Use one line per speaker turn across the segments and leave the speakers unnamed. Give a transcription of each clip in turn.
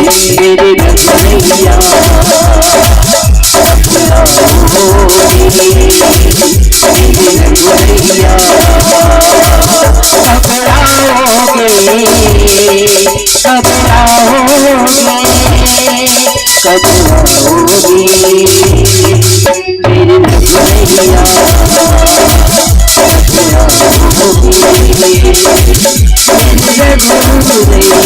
मेरे रघुवैया कब आओगे, मेरे रघुवैया कब आओगे, कब आओगे, कब आओगे मेरे रघुवैया कब आओगे मेरे रघुवैया।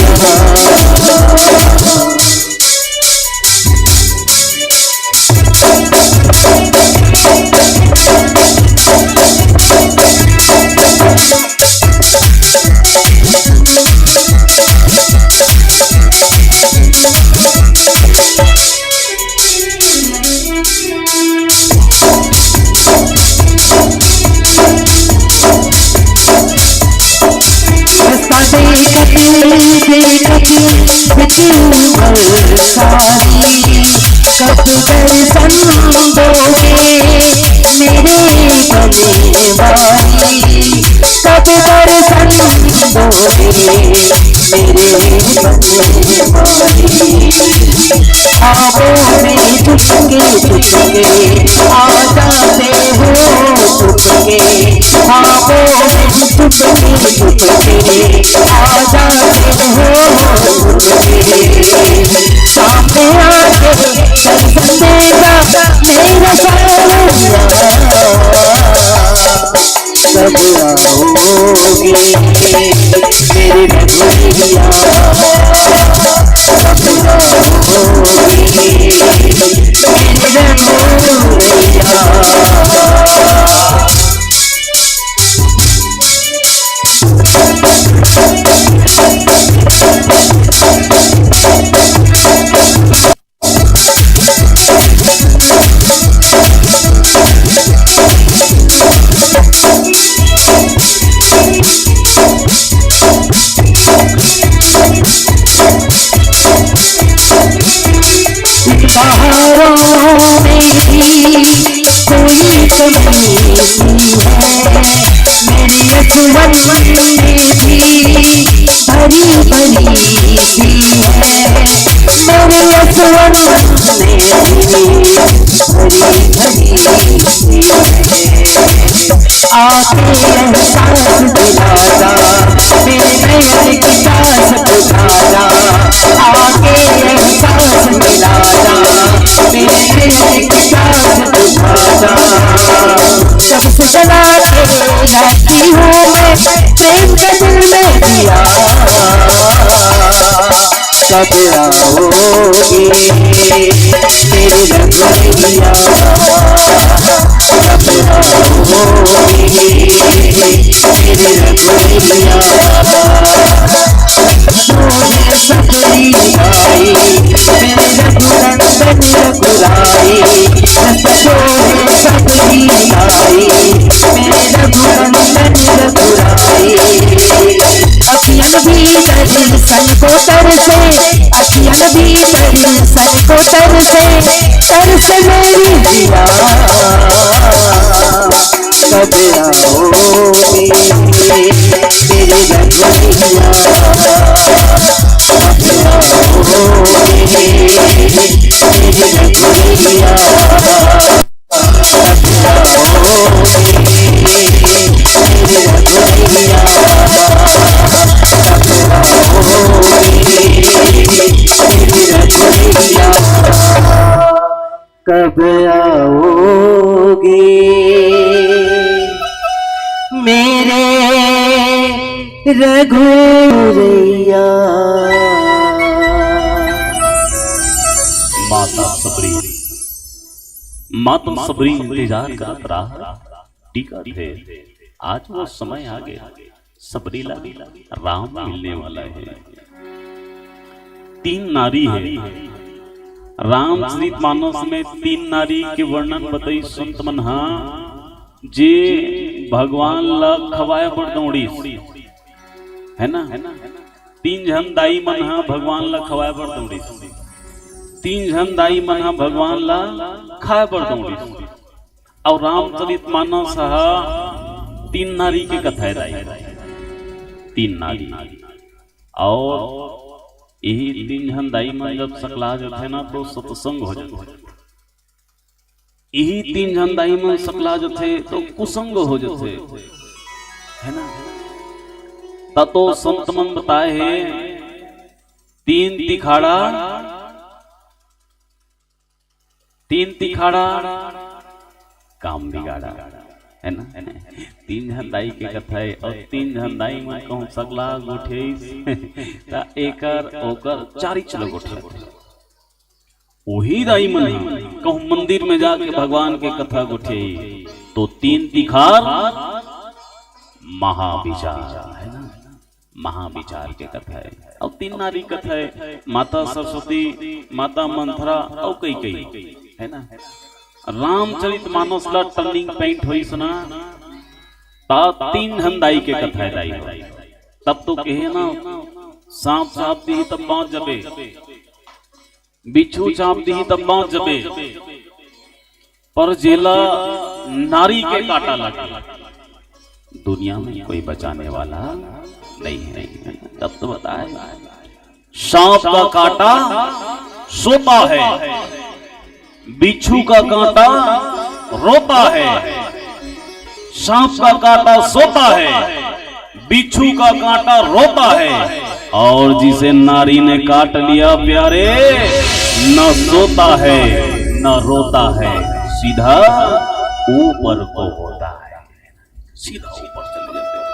कब दर्शन दोगे मेरे बने वाली, कब दर्शन दोगे मेरे बने वाली। ख्वाबों में चुपके चुपके आ जाते हो चुपके, ख्वाबों में चुपके चुपके आ जाते हो चुपके। सामने आके दर्शन देगा मेरा सावरिया कब आओगे मेरे रघुवैया कब आओगे मेरे रघुवैया। बहारों में भी कोई कमी है, मेरी रसवन में भी भरी भरी सी है, मेरे रसवन में भी भरी भरी सी है। आके एहसास दिलाना मेरे नयन की प्यास बुझाना, आके एहसास दिलाना मेरे नयन की प्यास बुझाना। सबसे जला के रहती हूँ मैं प्रेम का दिल में दिया, कब आओगे मेरे रघुवैया कब आओगे मेरे रघुवैया। मुझे सबरी आई मेरे रघुनंदन रघुराई, मुझे सबरी आई मेरे रघुनंदन रघुराई। अखियन भीतर सन को तरसे, अखियन भीतर सन को तरसे, तरस मेरी जिया कब आओगे मेरे रघुवैया कब आओगे मेरे रघुवैया कब आओगे मेरे रघुवैया कब आओगे मेरे रघुवैया कब आओगे मेरे रघुवैया।
माता सबरी इंतजार करत रहा टीका थे, आज वो समय आ गया, सबरी लागी राम मिलने वाला है। तीन नारी है रामचरितमानस में, तीन नारी के वर्णन बताई संत मन जे भगवान ला खवाए पर दौड़ी है ना। तीन झन दाई मन भगवान ला खवाए पर दौड़ी, तीन झन दाई मन भगवान ला खाए पर दौड़ी। और रामचरितमानस तीन नारी के कथा दाई, तीन नारी। और यही तीन जन दाई मन जब सकला जाते ना तो सत्संग हो जाते, यही तीन जन दाई मन सकला जाते तो कुसंग हो जाते, है ना। ततो संत मन बताए है तीन तिखाड़ा काम बिगाड़ा, है ना। तीन जन दाई के कथा है और तीन जन दाई में कहूँ सगला गोठे एकर ओकर चारी चलो गोठे, वही दाई मन कहूँ मंदिर में जाके भगवान के कथा गोठे तो तीन तिखार महाविचार, है ना। महाविचार के कथा है। अब तीन नारी कथा है, माता सरस्वती, माता मंथरा और कई, है ना। रामचरित मानस ला टर्निंग पॉइंट हुई सुना ता तीन जन दाई के कथा है दाई हो। तब तो कहे ना सांप चाप दी तब बाँच जबे, बिच्छू चाप दी तब बाँच जबे, पर जेला नारी के काटा लगा, दुनिया में कोई बचाने वाला नहीं है। तब तो बताए सांप का काटा सोता है, बिच्छू का कांटा रोता है, सांप का कांटा सोता है, बिच्छू का कांटा रोता है, और जिसे नारी ने काट लिया प्यारे न सोता है न रोता है, सीधा ऊपर को होता है, सीधा ऊपर चले जाते हैं।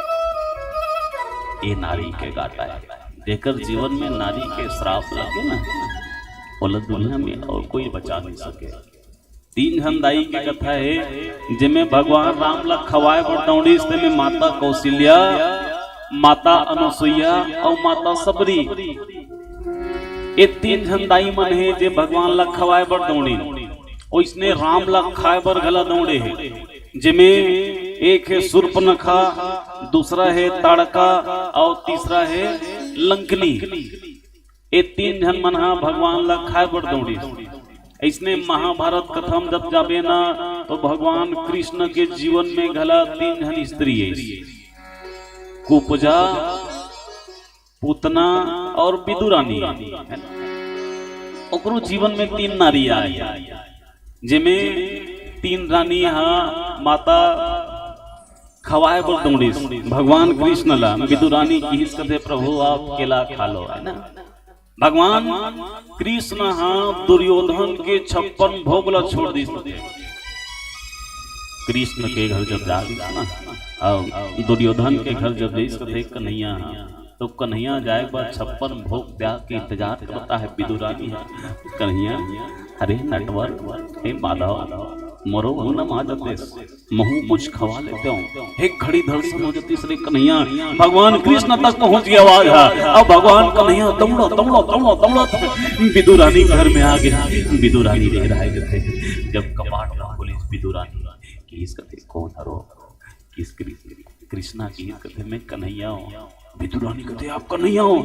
ये नारी के काटा है, देकर जीवन में नारी के श्राप लगे ना, बोला दुनिया में और कोई बचा नहीं सके। तीन जन दाई की कथा है जिनमें भगवान राम ला खवाए बटौड़ी में माता कौशल्या, माता अनुसुईया और माता सबरी, ये तीन जन दाई मन है जे भगवान ला खवाए बटौड़ी और इसने राम ला खाए बर गला दौड़े है, जिनमें एक है सुर्पनखा, दूसरा है ताड़का और तीसरा है लंकनी। ये तीन जन मना भगवान ला खाए बर दौड़ी। इसने महाभारत कथा में जब जाबे ना तो भगवान कृष्ण के जीवन में घला तीन जन स्त्री है, कुपजा, पूतना और विदुरानी, ओकरो जीवन में तीन नारी आई, जिनमें तीन रानी माता खवाए बर दौड़ी भगवान कृष्ण ला, विदुरानी की कहते प्रभु आप केला खा लो, है ना। भगवान कृष्ण दुर्योधन के 56 भोग ला छोड़ दी, कृष्ण के घर जब जा रही ना, दुर्योधन के घर जब गई कन्हैया, तो कन्हैया जाए बाद 56 भोग त्याग के इंतजार करता है विदुरानी है। कन्हैया अरे नटवर, हे माधव मरो न मा जाते महू कुछ खवा लेते हो, एक घड़ी दर्शन हो जाती इसलिए कन्हैया भगवान कृष्ण तक पहुंच गया आवाज है। अब भगवान कन्हैया दौड़ो दौड़ो दौड़ो दौड़ो विदुरानी घर में आ गया। विदुरानी रह रहा है जब कपाट खोली विदुरानी की इस कथे कौन हरो, किस कृष्णा की इस कथे में कन्हैया हूँ। विदुरानी कहते आप कन्हैया हो,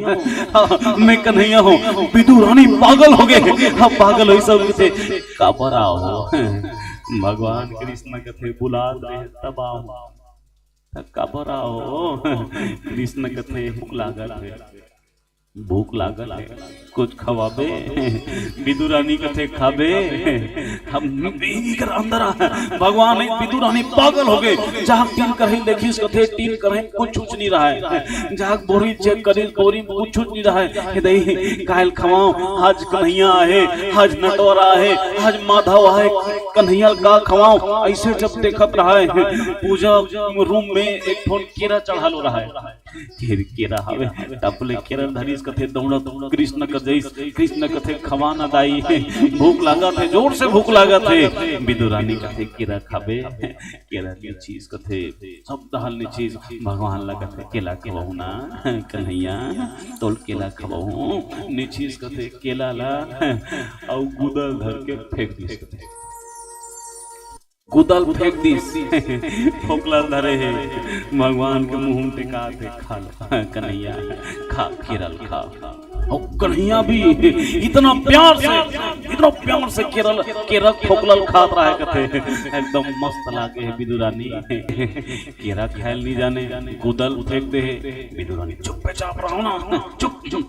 मैं कन्हैया हूँ। विदुरानी पागल हो गए, आप पागल हो सब कहते काबरा हो। भगवान कृष्ण कहते बुला दे तब आओ, काबरा हो। कृष्ण कहते भूख लागत है, भूख लागल है कुछ खवाबे। विदुरानी कथे खाबे, हम अंदर भगवान विदुरानी पागल हो गए। जहाँ टीन करें देखी कथे टीन करें कुछ उच नहीं रहा है, जहाँ बोरी चेक करें बोरी कुछ उच नहीं रहा है। दही कायल खवाओ, आज कन्हैया आहे, आज नटवर आहे, आज माधव आहे, कन्हैया का खवाओ। ऐसे जब देखत रहा है पूजा रूम में एक फोन केरा चढ़ा लो रहा है, केरा हवे टपले केरा धरीस कथे दौड़ा दौड़ा कृष्ण कृष्ण कथे खवाना दाई, भूख लागा थे जोर से भूख लागा थे। विदुरानी कथे केरा खाबे, केरा की चीज कथे सब दहल चीज भगवान ला कथे केला खवाऊ ना कन्हैया तोल केला खवाऊ निचीज कथे केला ला और गुदा धर के फेंक दिस कथे गुदल फेंक दिस फोकला धरे है भगवान के मुंह में टिका थे खा लो कन्हैया खा केरल खा। और कन्हैया भी इतना प्यार से केरल फोकलल खात रहा है कथे एकदम मस्त लागे है। विदुरानी केरा खायल नहीं जाने गुदल फेंक दे है। विदुरानी चुप पे चाप रहा ना, चुप चुप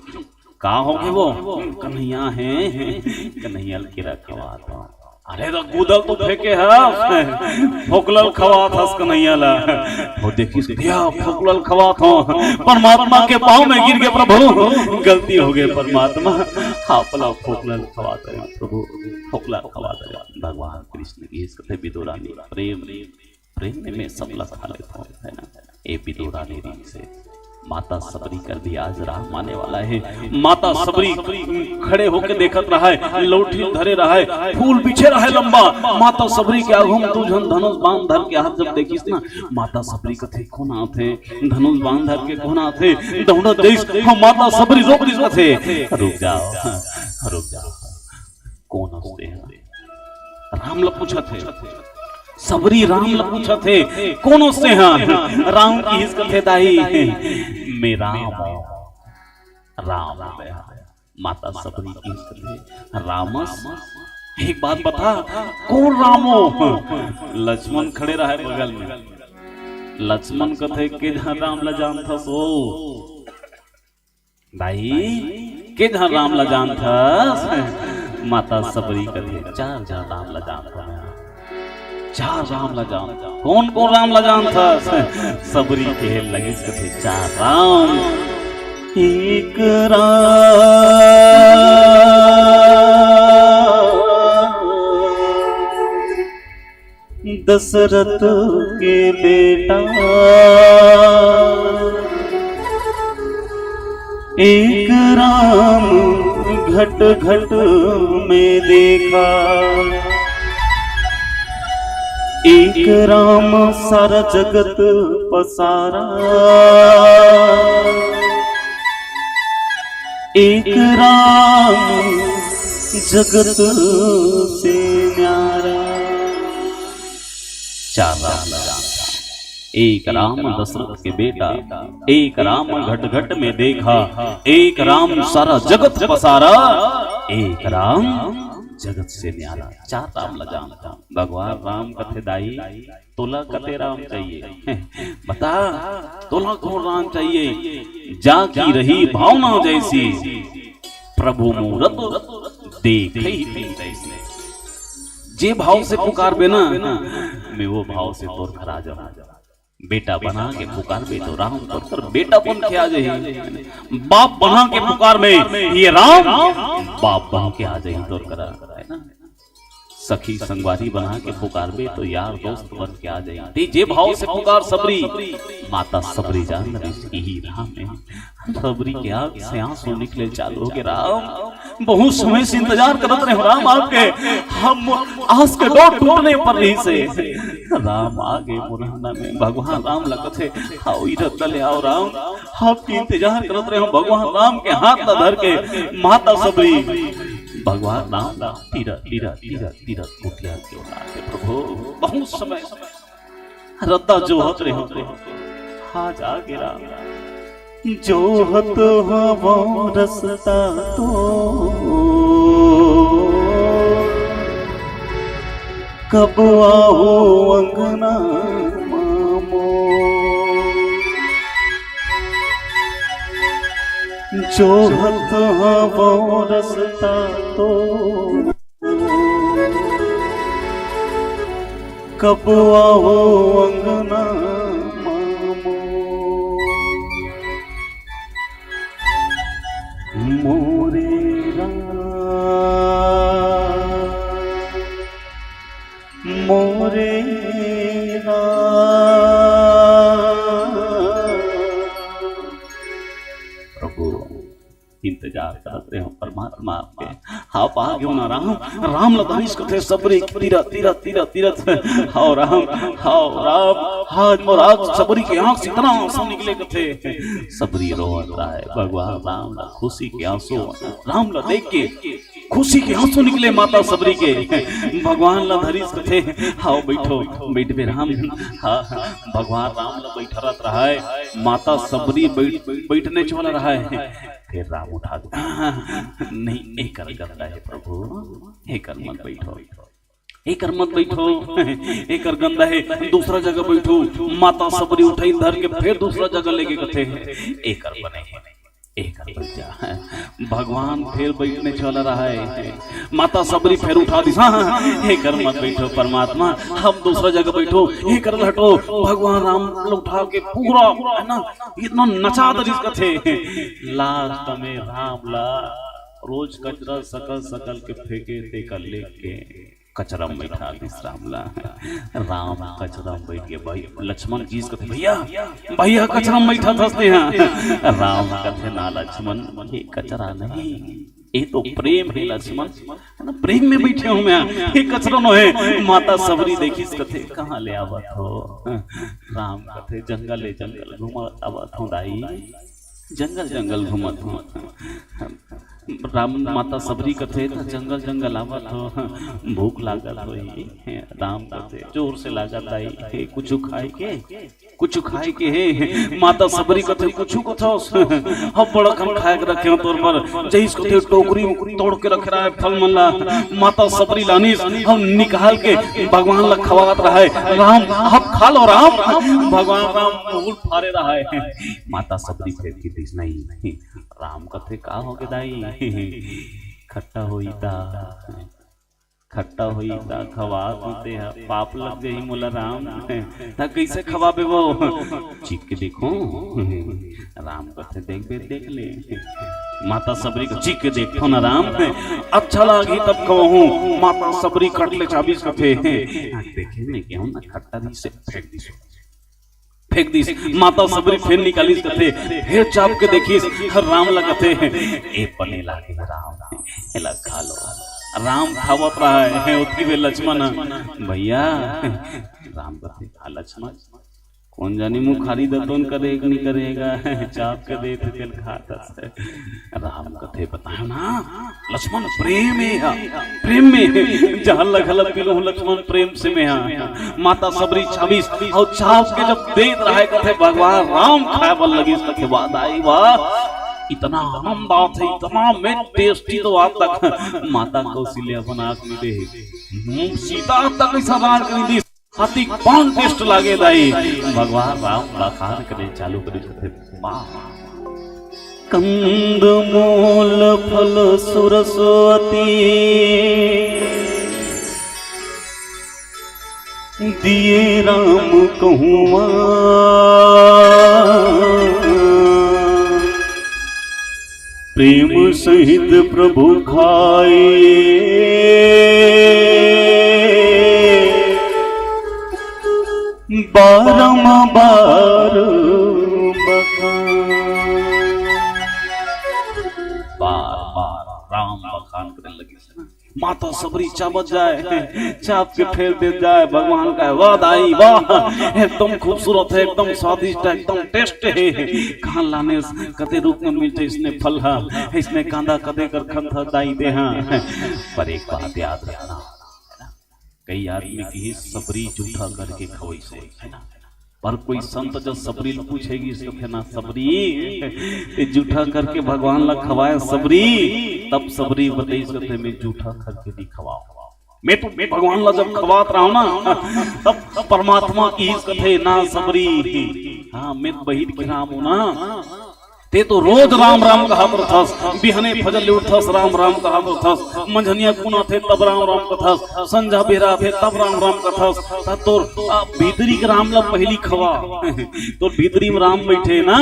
का होगे वो कन्हैया है कन्हैया के रखवा तो अरे तो गुदल तो फेंके है फोकलल खवा था कन्हैया ला वो देखी भैया फोकलल खवा था परमात्मा के पाँव में गिर गए प्रभु गलती हो गई परमात्मा हापला फोकलल खवा था प्रभु फोकला खवा था भगवान कृष्ण की इस कथे विदुरानी प्रेम प्रेम में सबला खा लेता है ना ए विदुरानी से माता सबरी कर भी आज राम आने वाला है। माता सबरी खड़े होके देखत रहा है, लौठी धरे रहा है, फूल पीछे रहा है लंबा। माता सबरी के आगू में तू झन धनुष बांध धर के हाथ जब देखिस ना, माता सबरी कथे कोना थे धनुष बांध धर के कोना थे दौड़त जइस हम माता सबरी रोक दिस कथे रुक जाओ कौन हंसते हैं। राम ल पूछत है सबरी राम ल पूछत है कौन से हैं। राम की हिस कथे दाई मैं राम माता सबरी की हिस कथे रामस एक बात बता कौन रामो। लक्ष्मण खड़े रहे बगल में। लक्ष्मण कथे के राम ल जान था सो दाई के राम ल जान था। माता सबरी कथे चार राम ल जान था चार राम ल जान कौन कौन राम ल जान था। सबरी के लगे कथे चार राम एक दशरथ के बेटा एक राम घट घट में देखा एक राम सारा जगत पसारा एक राम जगत से न्यारा। चार राम जानता एक राम दशरथ के बेटा एक राम घट घट में देखा एक राम सारा जगत पसारा एक राम जगत से न्यारा। चार राम ल जानता भगवान राम कथे दाई तोला कथे राम चाहिए बता तोला कौन राम चाहिए। जा की रही भावना जैसी प्रभु मूरत देख ही जैसी। जे भाव से पुकार बे ना मैं वो भाव से तोर खरा जा बेटा बना के पुकार बे तो राम कर बेटा बन के आ जाए। बाप बना के पुकार में ये राम बाप बन के आ जाए तोर करा है ना। सखी संगवारी बना के पुकार बे तो यार दोस्त बन के आ जाए। जे भाव से पुकार सबरी माता सबरी जान यही राम है। सबरी के आग से आंसू निकले चालू हो के राम बहुत समय से इंतजार करत रहे राम आपके हम आस के डोर टूटने पर रही से राम आगे मुरहना में भगवान राम लगते आओ इधर चले आओ राम आपकी इंतजार करत रहे भगवान राम के हाथ न धर के माता सबरी भगवान राम तीरा तीरा तीरा तीरा उठिया क्यों लाते प्रभु बहुत समय रद्दा जो हत रहे होते आज आगे राम जो हत हवा रसता तो कब आओ अंगना मामो जो हत हवा रसता तो कब आओ अंगना मामो मोरे मोरे प्रभु इंतजार करते हैं परमात्मा आपके आप आ गयो ना राम राम लदाइश कथे सबरी तीरा तीरा तीरा तीरथ हाओ राम हाज मोराज सबरी के आंख से इतना आंसू निकले कथे सबरी रोत रहा है भगवान राम ला खुशी के आंसू राम ला देख के खुशी के आंसू निकले माता सबरी के भगवान ला धरीस कथे हाओ बैठो बैठ बे राम हाँ भगवान राम ला बैठरत रहा है माता सबरी बैठने चला रहा है फिर राम उठा दो नहीं एक गंदा है प्रभु एक मत बैठो एक मत बैठो एक गंदा है दूसरा जगह बैठो माता सबरी उठाई धर के फिर दूसरा जगह लेके कथे एक बने हैं एक बच्चा भगवान फिर बैठने चल रहा है। माता सबरी फिर उठा दी, हाँ हे कर मत बैठो परमात्मा, हम दूसरा जगह बैठो, हे कर हटो। भगवान राम उठा के पूरा है ना इतना नचा दरिस थे। लास्ट में राम ला रोज कचरा सकल सकल के फेंके देकर लेके कचरा में बैठा दिस रामला। राम कचरा में बैठ गया। भाई लक्ष्मण जी कहते भैया भैया कचरा में बैठा थसते हैं। राम कहते ना लक्ष्मण ये कचरा नहीं, ये तो प्रेम है लक्ष्मण, प्रेम में बैठे हूँ मैं, ये कचरा न है। माता सबरी देखी कहते कहाँ ले आवत हो? राम कहते जंगल जंगल घूमत आवत हूँ दाई, जंगल जंगल घूमत हूँ। राम माता सबरी कथे जंगल जंगल आवत हो, भूख लागत हो। राम कथे जोर से लागत आई, कुछ खाए के है। माता सबरी कथे कुछ हम बड़ा हम खाए के रखे तौर पर जैस कथे टोकरी तोड़ के रख रहा है फल मल्ला। माता सबरी लानी हम निकाल के भगवान ला खवात रहा है। राम आप खा लो राम। भगवान राम मुंह फाड़े रहा है। माता सबरी फेर की दिस नहीं। राम कथे का हो गए दाई, खट्टा होई ता खवा देते हैं, पाप लग गई मोला राम ता कैसे खवाबे वो? चीख के देखो। राम कथे देख ले। माता सबरी को चीख के देखो ना राम, अच्छा लगी तब कहूँ। माता सबरी कट ले 24 कथे देखे मैं क्या ना खट्टा दी से फेंक दी। माता सबरी फिर निकाली कथे फिर चाप के देखी राम लगते ए पने लागे राम एला खा लो। राम खावत रहा है उतनी वे लक्ष्मण भैया। राम कथे खा लक्ष्मण, कौन जानी मुँह खाली दतोन करेगा नहीं करेगा, चाप के दे तेल खाता है। राम कथे बताया ना लक्ष्मण प्रेम में जहाँ लगल पिलो लक्ष्मण प्रेम से में। माता सबरी 26 और चाप के जब दे रहा है कथे भगवान राम खाए बल लगी इसके बाद आई वाह इतना आनंद आता है, इतना में टेस्टी तो आज तक माता कौशल्या बना के दे सीता तक ऐसा रान कर दी हाथी कौन टेस्ट लागे दाई। भगवान राम खान करे चालू करे कंद मूल फल सुरसवती दिए राम कहूँ प्रेम सहित प्रभु खाए बारंबार बार राम बखान करने लगी। माता सबरी चाबत जाए चाप के फेर दे जाए। भगवान का वाह दाई वाह एकदम खूबसूरत है, एकदम स्वादिष्ट है, एकदम टेस्ट है। कहाँ लाने कते रूप में मिलते इसने फल इसने कांदा कदे कर खंथा दाई दे। पर एक बात याद रखना, कई आदमी की सबरी जूठा करके खवई से है ना, पर कोई संत जब सबरी पूछेगी इसको कहना सबरी जूठा करके भगवान ला खवाए सबरी, तब सबरी बताई सकते मैं जूठा करके नहीं खवाऊं। मैं भगवान ला जब खवात रहा हूं ना तब परमात्मा की कथे ना सबरी। हाँ मैं बहिर के राम हूं ना, ते तो रोज राम राम कहत रहथस, बिहने फजल उठथस राम राम कहत रहथस, मंझनिया कुना थे तब राम राम कथस, संझा बेरा थे तब राम राम कथस। त तोर भीतरी के राम ला पहली खवा तो भीतरी में राम बैठे ना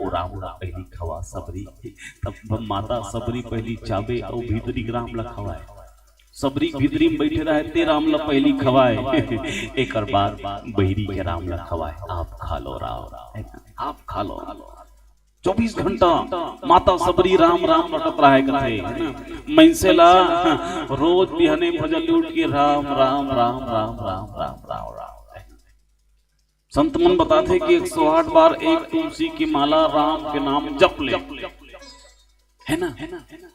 ओ राम ला पहली खवा सबरी। तब माता सबरी पहली चाबे और भीतरी के राम ला खवाए। सबरी भीतरी में बैठे रहे ते राम ला पहली खवाए, एक बाद बहिरी के राम ला खवाए। आप खा लो राम, आप खा लो। 24 घंटा माता सबरी राम राम रटत रहे कथे मैसेला रोज बिहने भजन उठ के राम राम राम राम राम राम राम राम। संत मन बताते कि 108 बार एक तुलसी की माला राम के नाम जप ले है ना,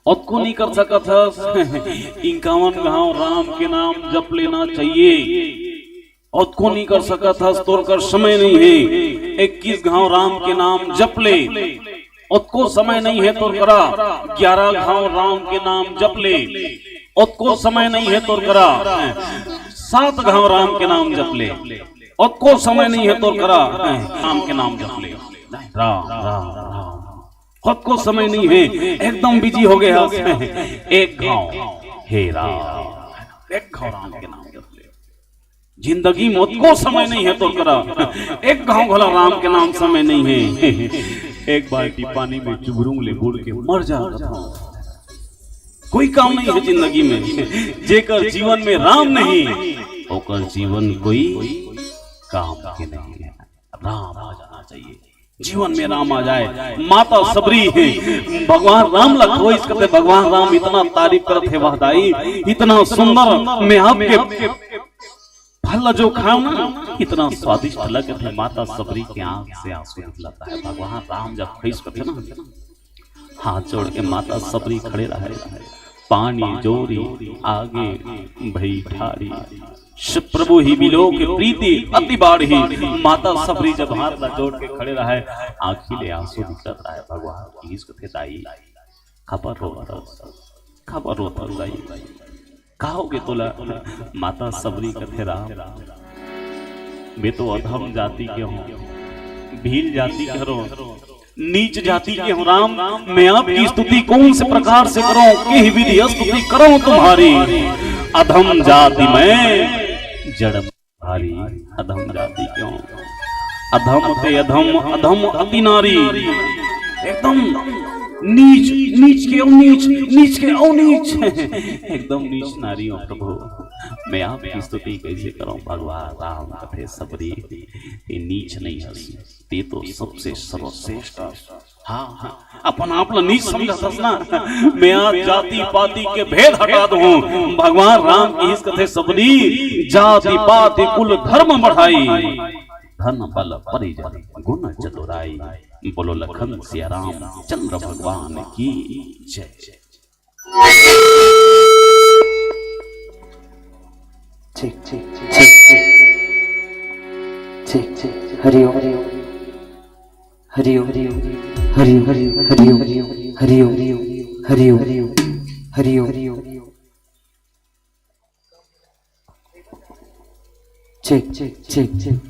और को नहीं कर सका था 51 गांव राम के नाम जप लेना चाहिए। और को नहीं कर सका था तोड़ कर समय नहीं है 21 घाव राम के नाम जप ले। और को समय नहीं है तो करा 11 घाव राम के नाम जप ले। और को समय नहीं है तो करा 7 घाव राम के नाम जप ले। और को समय नहीं है तो करा राम के नाम जप ले। राम राम राम खुद को समय नहीं है, एकदम बिजी हो गया उसमें। एक गांव हे राम, एक गांव राम के नाम जप ले। जिंदगी मौत को समय नहीं है तो करा, एक गांव भला राम के नाम समय नहीं है। एक बाल्टी पानी में चुगरूंग ले बुड़ के मर जा। कोई काम नहीं है जिंदगी में, जेकर जीवन में राम नहीं ओकर जीवन कोई काम के नहीं है। राम आ जाना चाहिए जीवन में, राम आ जाए। माता सबरी है, भगवान राम लखो इस कहते भगवान राम इतना तारीफ करते है वहदाई, इतना सुंदर। मैं आपके फल जो खाऊं ना इतना स्वादिष्ट लगे थे। माता सबरी के आंख से आंसू निकलता है। भगवान राम जब खींच करते ना, हाथ जोड़ के माता सबरी खड़े रहे, पानी जोरी आगे भई ठाड़ी, प्रभु ही बिलो के प्रीति अति बाढ़ी। माता सबरी जब हाथ जोड़ के खड़े रहे, आंखी ले आंसू निकल रहा है। भगवान की इसको थे दाई खबर होता दाई कहोगे तोला। माता सबरी कथे राम मैं तो अधम जाति के हूँ, भील जाति के हूँ, नीच जाति के हूँ राम। मैं आपकी स्तुति कौन से प्रकार से करूं, कि विधि स्तुति करूं तुम्हारी। अधम जाति में जड़ भारी, अधम जाति क्यों, अधम ते अधम, अधम अति नारी। एकदम नीच, नीच के नीच, नीच के नीच, एकदम नीच नारी हो प्रभु। मैं आपकी स्तुति कैसे करूं। भगवान राम कथे सबरी ये नीच नहीं है, ते तो सबसे सर्वश्रेष्ठ। हाँ अपन आप नीच समझा ना। मैं आज जाति पाति के भेद हटा दूं। भगवान राम की इस कथे सबरी जाति पाति कुल धर्म बढ़ाई, धन बल परिजन गुण चतुराई। बोलो लखन सिया राम चंद्र भगवान की जय।
ठीक ठीक ठीक ठीक ठीक। Hariom Hariom Hariom Hariom Hariom Hariom Hariom Hariom Hariom. Check check check check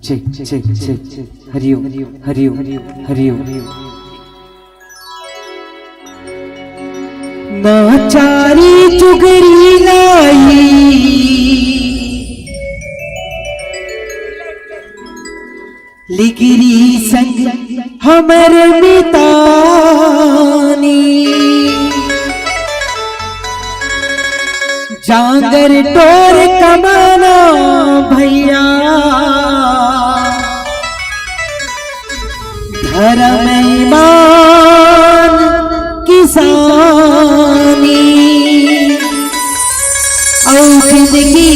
check check check. Hariom Hariom Hariom. नाचारी चुगरी लाई लिगिरी संग हमर मितानी, जांगर टोर कमाना भैया, धर्म ईमान किसानी। औ जिंदगी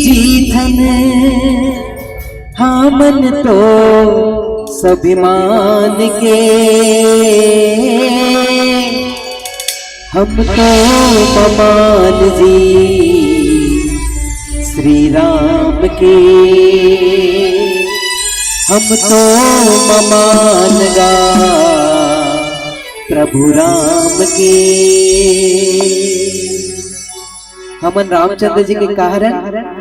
जीथन हमन तो स्वाभिमान के, हम तो ममान जी श्री राम के, हम तो ममान गा प्रभु राम के। हमन रामचंद्र जी के कारण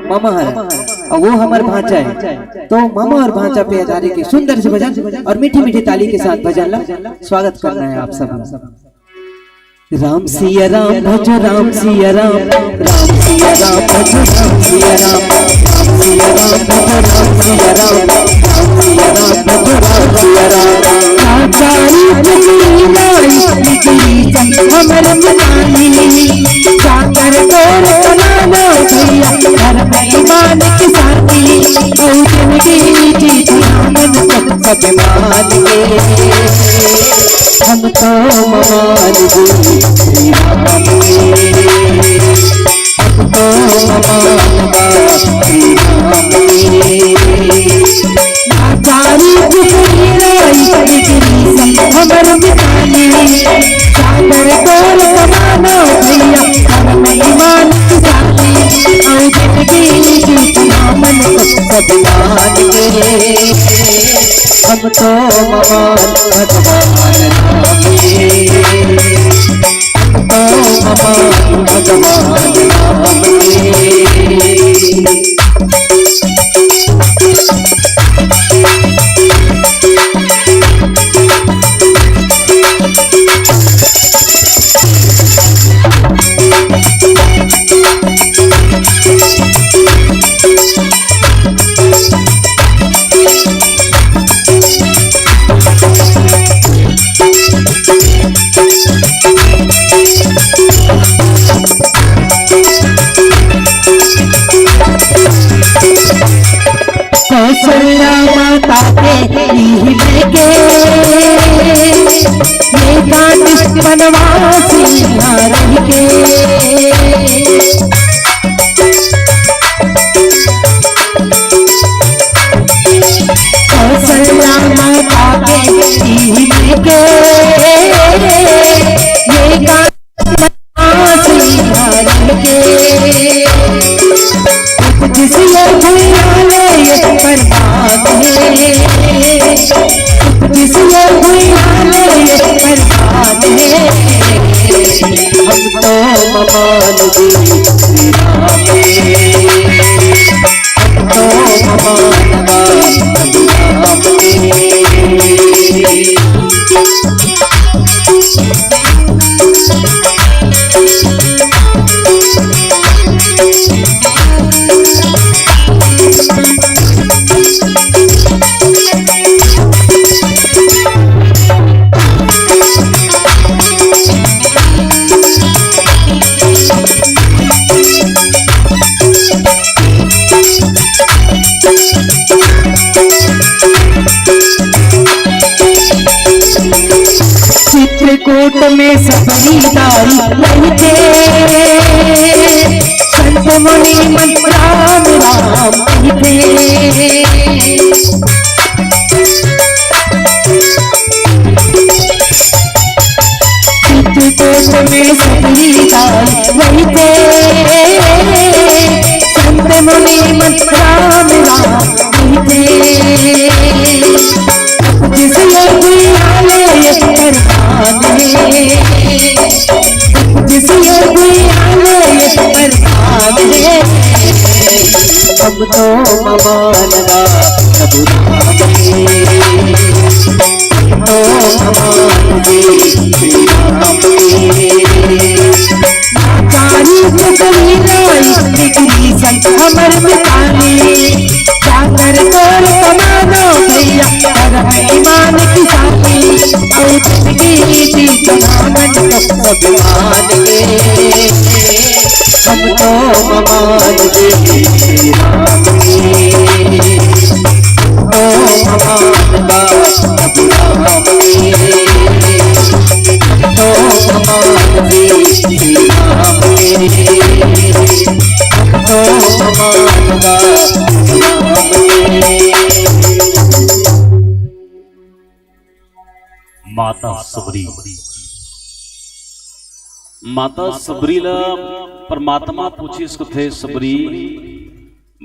मामा है और वो हमारे भांचा है, तो मामा और भांचा पे आधारित के सुंदर से भजन और मीठी मीठी ताली के साथ भजन ला स्वागत करना है आप सब। राम सिया राम भजो राम सिया राम, राम सिया राम भजो राम सिया राम, राम सिया राम भजो राम सिया राम, राम सिया राम भजो राम सिया राम। आचारी चुगली लाई लिगिरी संग हमर मितानी, जाकर तोर कमाना भैया, धर्म ईमान किसानी। औ जिंदगी जीत हमन सब मान के, हम तो ममान जी श्री राम के, हम तो ममान श्री राम के। नाचारी चुगली लाई लिगिरी संग हमर मितानी, जाकर तोर कमाना भैया, धर्म ईमान किसानी। औ जिंदगी जीत हमन सब मान के, हम तो ममान भगवान राम के, हम तो ममान भगवान राम के। ममान जी श्री राम तो ममान प्रभु राम चित्रकूट में सबरी दाई रहते संत मुनि मन राम राम कहते चित्रकूट में सबरी दाई रहते संत मुनि मन राम राम कहते जिस योगी आले पर जिस योगी आले पर अब तो ममान प्रभु राम तो ममान जी श्री राम चारी चुगली लाई डिग्री संत हमर मितानी जाकर तोर कमानो भैया कर ईमान की साथी और जिंदगी जीत नामन को भगवान के हम तो ममान जी श्री राम ओ ममान प्रभु राम ओ ममान जी श्री राम ओ ममान
माता सबरी माता सबरीला परमात्मा पूछिस कथे सबरी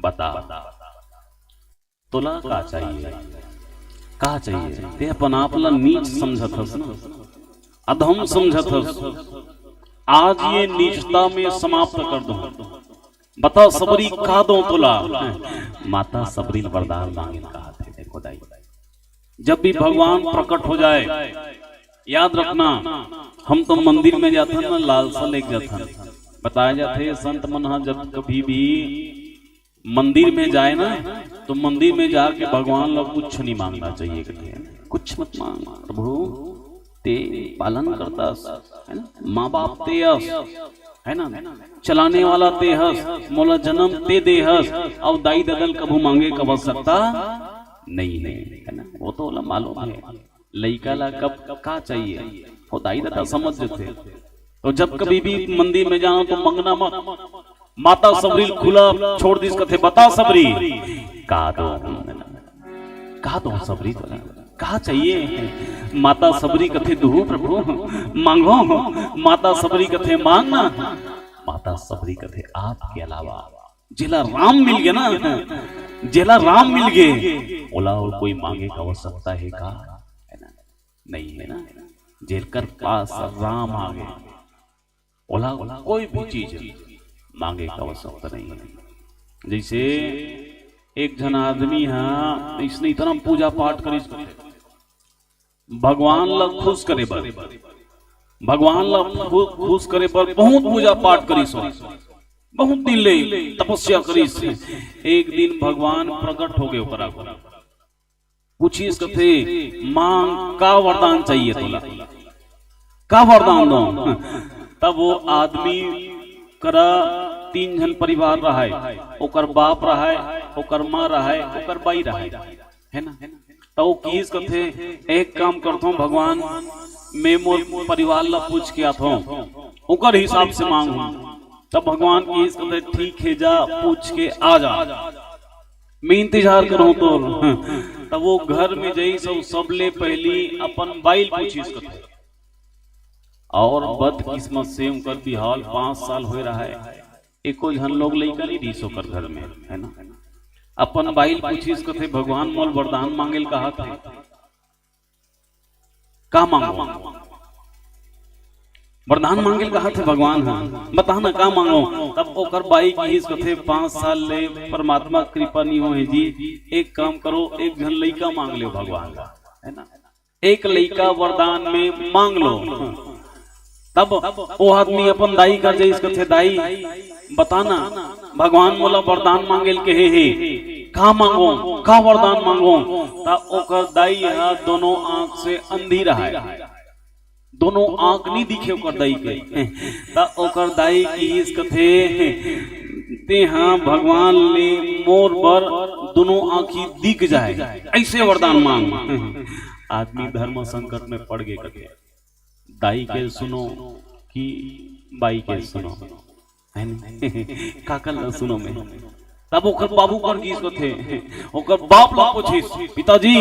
बता तोला का चाहिए ते अपन आपला नीच समझत हस ना अधम समझत हस आज ये नीचता में समाप्त कर दूं बता सबरी का दो तोला माता सबरी वरदान मांगे कहा थे देखो दाई जब भी भगवान प्रकट हो जाए याद रखना हम तो मंदिर में जाते हैं ना लालसा लेके जाते हैं बताया जाते संत मनहा जब कभी भी मंदिर में जाए ना तो मंदिर में जाके भगवान लोग कुछ नहीं मांगना चाहिए कुछ मत मांग प्रभु ते पालन करता है ना माँ बाप ते है ना चलाने वाला ते हस मोला जन्म ते दे हस और दाई ददल कभू मांगे कब सकता नहीं है ना वो तो मालूम है लइका ला कब का चाहिए वो दाई दादा समझ जाते तो जब कभी भी मंदिर में जाओ तो मंगना मत माता सबरी खुला छोड़ दी कथे बता सबरी का दो सबरी कहा चाहिए माता सबरी कथे दो प्रभु मांगो माता सबरी कथे मांगना माता सबरी कथे आपके अलावा जिला राम मिल गया ना जिला राम मिल गए ओला और कोई मांगे का आवश्यकता है का है ना नहीं है ना जेकर पास राम आ गए ओला कोई भी चीज मांगे का आवश्यकता नहीं है जैसे एक जन आदमी है इसने इतना पूजा पाठ करी भगवान ला खुश करे बर भगवान ला खुश करे पर बहुत पूजा पाठ करी बहुत दिन ले तपस्या करी एक दिन भगवान प्रकट हो गए ओकरा पूछिस कथे मांग का वरदान चाहिए तोला का वरदान दो तब वो आदमी करा 3 जन परिवार रहा है ओकर बाप रहा है ओकर माँ रहा है ओकर बाई रहा है ना तो किस कथे एक काम करता हूँ भगवान मैं मोर परिवार ला पूछ के आता हूँ ओकर हिसाब से मांगू तब भगवान की कथे ठीक है जा पूछ के आ जा मैं इंतजार करूं तो तब वो घर में जई सबले पहली अपन बाइल पूछिस कथे और बदकिस्मत से उनकर बिहाल 5 साल हो रहा है एको जन लोग लइका नहीं दी सोकर घर में है ना अपन बाइल पूछिस कथे भगवान मोल वरदान मांगेल कहा थे का मांगो वरदान मांगे कहा थे भगवान हाँ बता ना का मांगो। तब ओकर बाई की कथे 5 साल ले परमात्मा कृपा नहीं हो जी, एक काम करो एक जन लइका मांग लो भगवान का, है ना, एक लइका वरदान में मांग लो। तब वो आदमी अपन दाई कर जाइस कथे दाई बताना भगवान मोला वरदान मांगेल के हे का मांगो का वरदान मांगो। तब ओकर दाई दोनों आंख से अंधी रहा, दोनों आंख नहीं दिखे ओकर दाई के। तब ओकर दाई की इस कथे ते हाँ भगवान ले मोर पर दोनों आंखी दिख जाए ऐसे वरदान मांग। आदमी धर्म संकट में पड़ गए कथे दाई के सुनो कि बाई के सुनो, है न काकल न सुनो में। तब ओकर बाबू कर की इसको थे ओकर बाप ला पूछिस पिताजी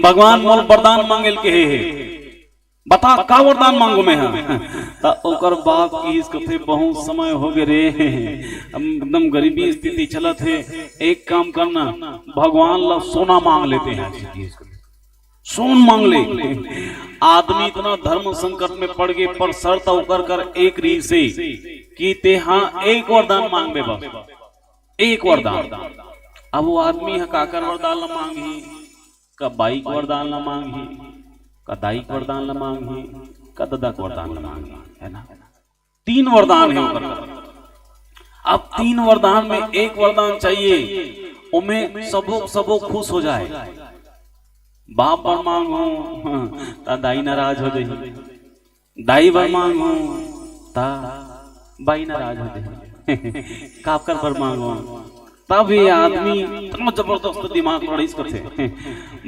भगवान मोर वरदान मांगेल के हे बता का वरदान मांगो मैं ता ओकर बाप की इसको थे बहुत समय हो गए रे एकदम गरीबी स्थिति चला थे, एक काम करना भगवान ला सोना मांग लेते हैं, सोन मांग ले। आदमी इतना धर्म संकट में पड़ गए पर शर्त उकर कर एक री से कि ते हाँ एक वरदान मांग बे बस एक वरदान। अब वो आदमी है काकर वरदान न मांगी, का बाई वरदान न मांगी, का दाई वरदान न मांगी, का दादा वरदान न मांगी, है ना, 3 वरदान है उकर। अब 3 वरदान में एक वरदान चाहिए उमें सबो खुश हो जाए। बाप बर मांगो ता दाई नाराज हो जाए, दाई बर मांगो ता बाई नाराज हो जाए, काकर पर मांगो। तब ये आदमी इतना जबरदस्त दिमाग लड़ीस कथे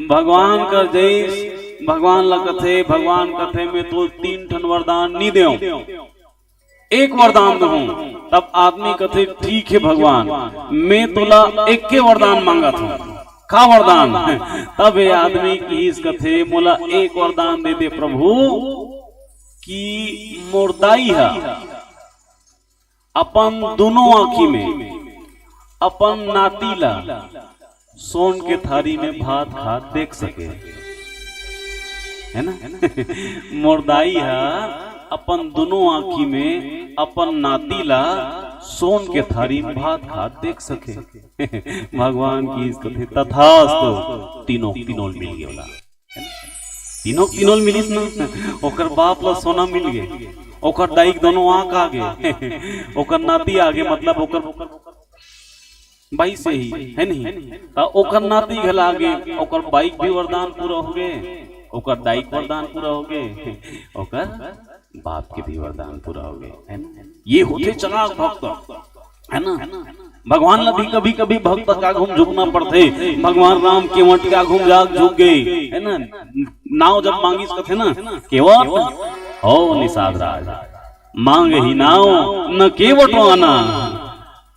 भगवान कर जैस भगवान ला कथे भगवान कथे में तो 3 ठन वरदान नहीं दे एक वरदान दो। तब आदमी कथे ठीक है भगवान मैं तोला एक के वरदान मांगा था का वरदान। तब ये आदमी की इस कथे मोला एक वरदान दे दे प्रभु कि मोरदाई है अपन दोनों आंखी में अपन नातीला सोन के थारी में भात खात देख सके, है ना मोरदाई है अपन दोनों आंखी में अपन नातीला सोन के थारी में भात खात देख सके। भगवान की इस कथे तथास्तु तीनों मिल गया, तीनों मिलिस ना। ओकर बाप ला सोना मिल गए, ओकर दाई दोनों आंख आ गए, ओकर नाती आगे मतलब ओकर बाई से ही है नहीं ओकर नाती घल आगे, ओकर बाइक भी वरदान पूरा हो गए, ओकर दाई वरदान पूरा हो गए, ओकर बाप के भी वरदान पूरा हो गए, है ना। ये होते चलाक भक्त, है ना। भगवान ला भी कभी कभी भक्त का घूम झुकना पड़ते। भगवान राम केवट का घूम जाग झुक गए, है ना। नाव जब मांगी कथे ना केवट हो निषाद राज मांग ही नाव न केवट आना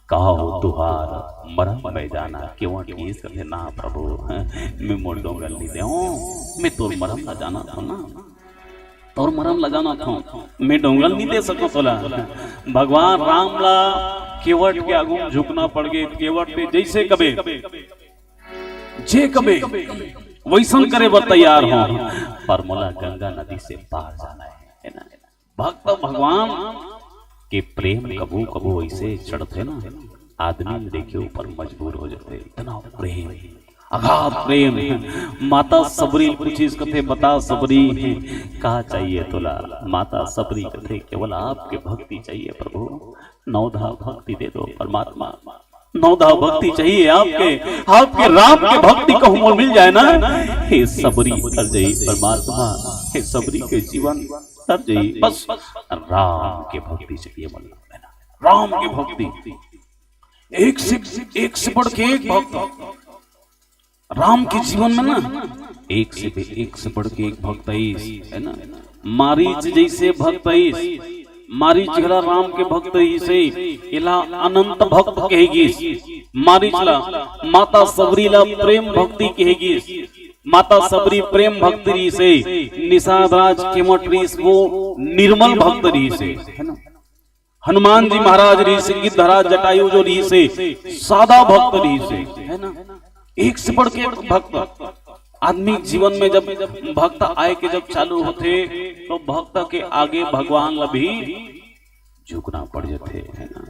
कहो तुहार मरम में जाना। केवट की कथे ना प्रभु मैं मोड़ डोंगल नहीं दे मैं तोर मरम ला जाना था ना, तोर मरम लगाना था मैं डोंगल नहीं दे सको तोला। भगवान राम ला केवट के आगू झुकना पड़ गए। केवट ने जैसे कबे जे कबे वैसन करे बर तैयार हो पर मोला गंगा नदी से पार जाना है ना। भक्त भगवान के प्रेम कबू कबू ऐसे चढ़ते ना आदमी देखे ऊपर मजबूर हो जाते। इतना प्रेम अगाध प्रेम। माता सबरी पूछी कथे बता सबरी कहा चाहिए तुला। माता सबरी कथे केवल आपके भक्ति चाहिए प्रभु, नौधा भक्ति दे दो परमात्मा, नौधा भक्ति चाहिए आपके राम के भक्ति कहूँ मोल मिल जाए ना। हे सबरी तर जाई परमात्मा, हे सबरी के जीवन तर जाई बस राम के भक्ति चाहिए बोल राम की भक्ति। एक से बढ़ के एक भक्त राम के जीवन में ना एक से बढ़ के एक भक्त है ना। मारीच जैसे भक्त मारीच घला राम के भक्त ही से इला अनंत भक्त कहेगी। मारीच ला माता सबरी ला प्रेम भक्ति कहेगी। माता सबरी प्रेम भक्ति री से निषाद राज केवट री वो निर्मल भक्त री से, है ना। हनुमान जी महाराज री से गिद्धराज जटायु जो री से सादा भक्त री से, है ना। एक से बढ़ के भक्त आदमी जीवन में जब भक्त आए के जब चालू होते तो भक्त के आगे भगवान ला भी झुकना पड़ जाते है ना,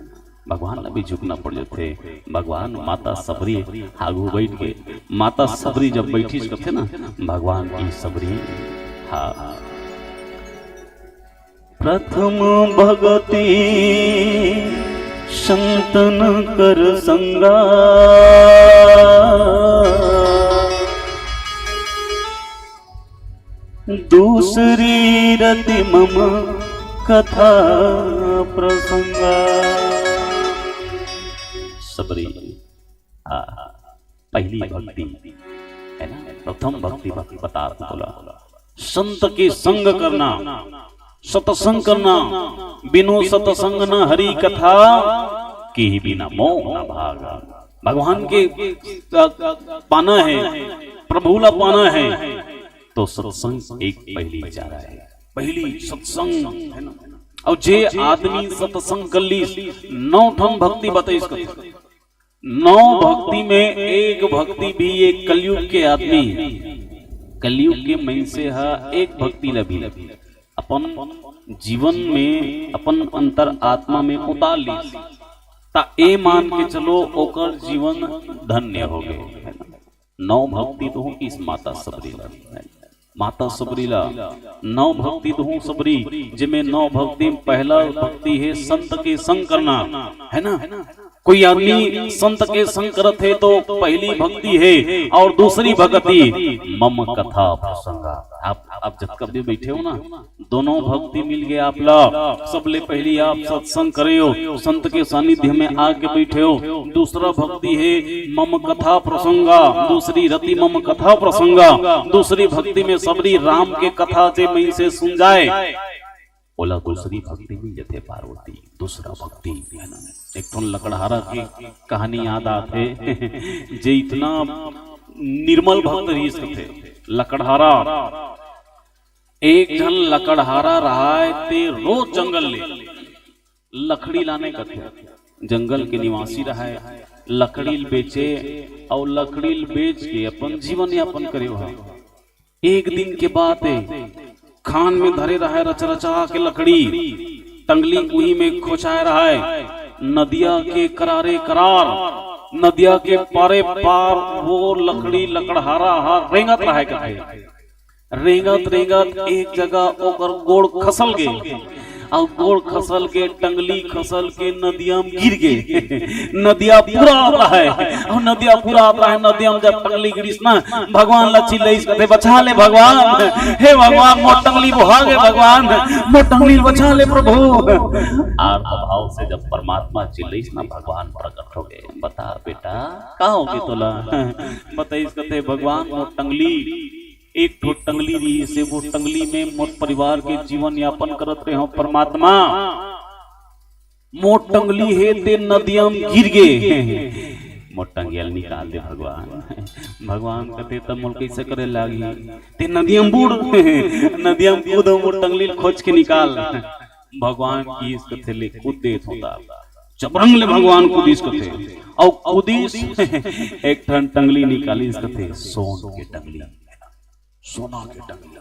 भगवान ला भी झुकना पड़ जाते। भगवान माता सबरी आगू बैठ के, माता सबरी जब बैठी करते ना भगवान की सबरी, हाँ प्रथम भगति संतन कर संगा, दूसरी रति मम कथा प्रसंगा। सबरी पहली भक्ति है ना, प्रथम भक्ति बता बोला। संत के संग करना, सतसंग करना, बिनु सतसंग न हरि कथा, के बिना मोह न भागा। भगवान के पाना है, प्रभु ला पाना है तो सत्संग एक पहली चारा है, पहली सत्संग है ना। और जे आदमी सत्संग कर ली 9 ठन भक्ति बताई, 9 भक्ति में एक भक्ति भी एक कलयुग के आदमी, कलयुग के मन से है एक भक्ति लभी अपन जीवन में, अपन अंतर आत्मा में उतार ली ता ए मान के चलो ओकर जीवन धन्य हो गए। 9 भक्ति तो हूँ इस माता सबरी ला, माता सबरी ला 9 भक्ति तो हूँ सबरी, जिसमें 9 भक्ति पहला भक्ति है संत के संग करना है ना। कोई आदमी संत के संग करत है तो पहली भक्ति है, और दूसरी भक्ति मम कथा प्रसंगा। आप जब कभी बैठे हो ना, दोनों भक्ति मिल गए आप ला। सबले पहली आप सत्संग करे हो, संत के सानिध्य में आके बैठे हो। दूसरा भक्ति है मम कथा प्रसंगा, दूसरी रति मम कथा प्रसंगा। दूसरी भक्ति में सबरी राम के कथा से मई से सुन जाए, बोला दूसरी भक्ति में जथे पार्वती। दूसरा भक्ति है ना, एक तो लकड़हारा की कहानी याद आते जे इतना निर्मल भक्त रीस थे। लकड़हारा, एक जन लकड़हारा रहा है ते रोज जंगल ले लकड़ी लाने का थे, जंगल के निवासी रहा है, लकड़ी बेचे और लकड़ी बेच के अपन जीवन यापन करे। एक दिन के बाद खान में धरे रहा है रच रचा के लकड़ी, टंगली कुही में खोचाए रहा है। नदिया के करारे करार, नदिया के पारे पार वो लकड़ी लकड़हारा रेंगत रहा है। रेंगत रेंगत एक जगह ओकर गोड़ खसल गए, और गोड़ खसल के टंगली खसल के नदिया में गिर गए। नदिया पूरा आता है, और नदिया पूरा आता है। नदिया में जब टंगली गिरीस ना, भगवान लच्छी लईस कहते बचा ले भगवान, हे भगवान मोर टंगली बुहा गए, भगवान मोर टंगली बचा ले प्रभु। आर भाव से जब परमात्मा चिल्लईस ना, भगवान प्रकट हो गए। बता बेटा का हो गए तोला, बताइस कहते भगवान मोर टंगली, एक ठो टंगली रही से वो टंगली में मोट परिवार के जीवन यापन करत रहे हो। परमात्मा मोट टंगली है ते नदिया में गिर गए, मोट टंगियल निकाल दे भगवान। भगवान कहते तब मोल कैसे करे लागी, ते नदिया में बूढ़ नदिया में कूद मोट टंगली खोज के निकाल। भगवान की इस कथे ले कूद दे होता, चपरंग ले भगवान कुदीस कथे, और कुदीस एक ठन टंगली निकाली इस कथे सोन के टंगली, सोना के टंगली,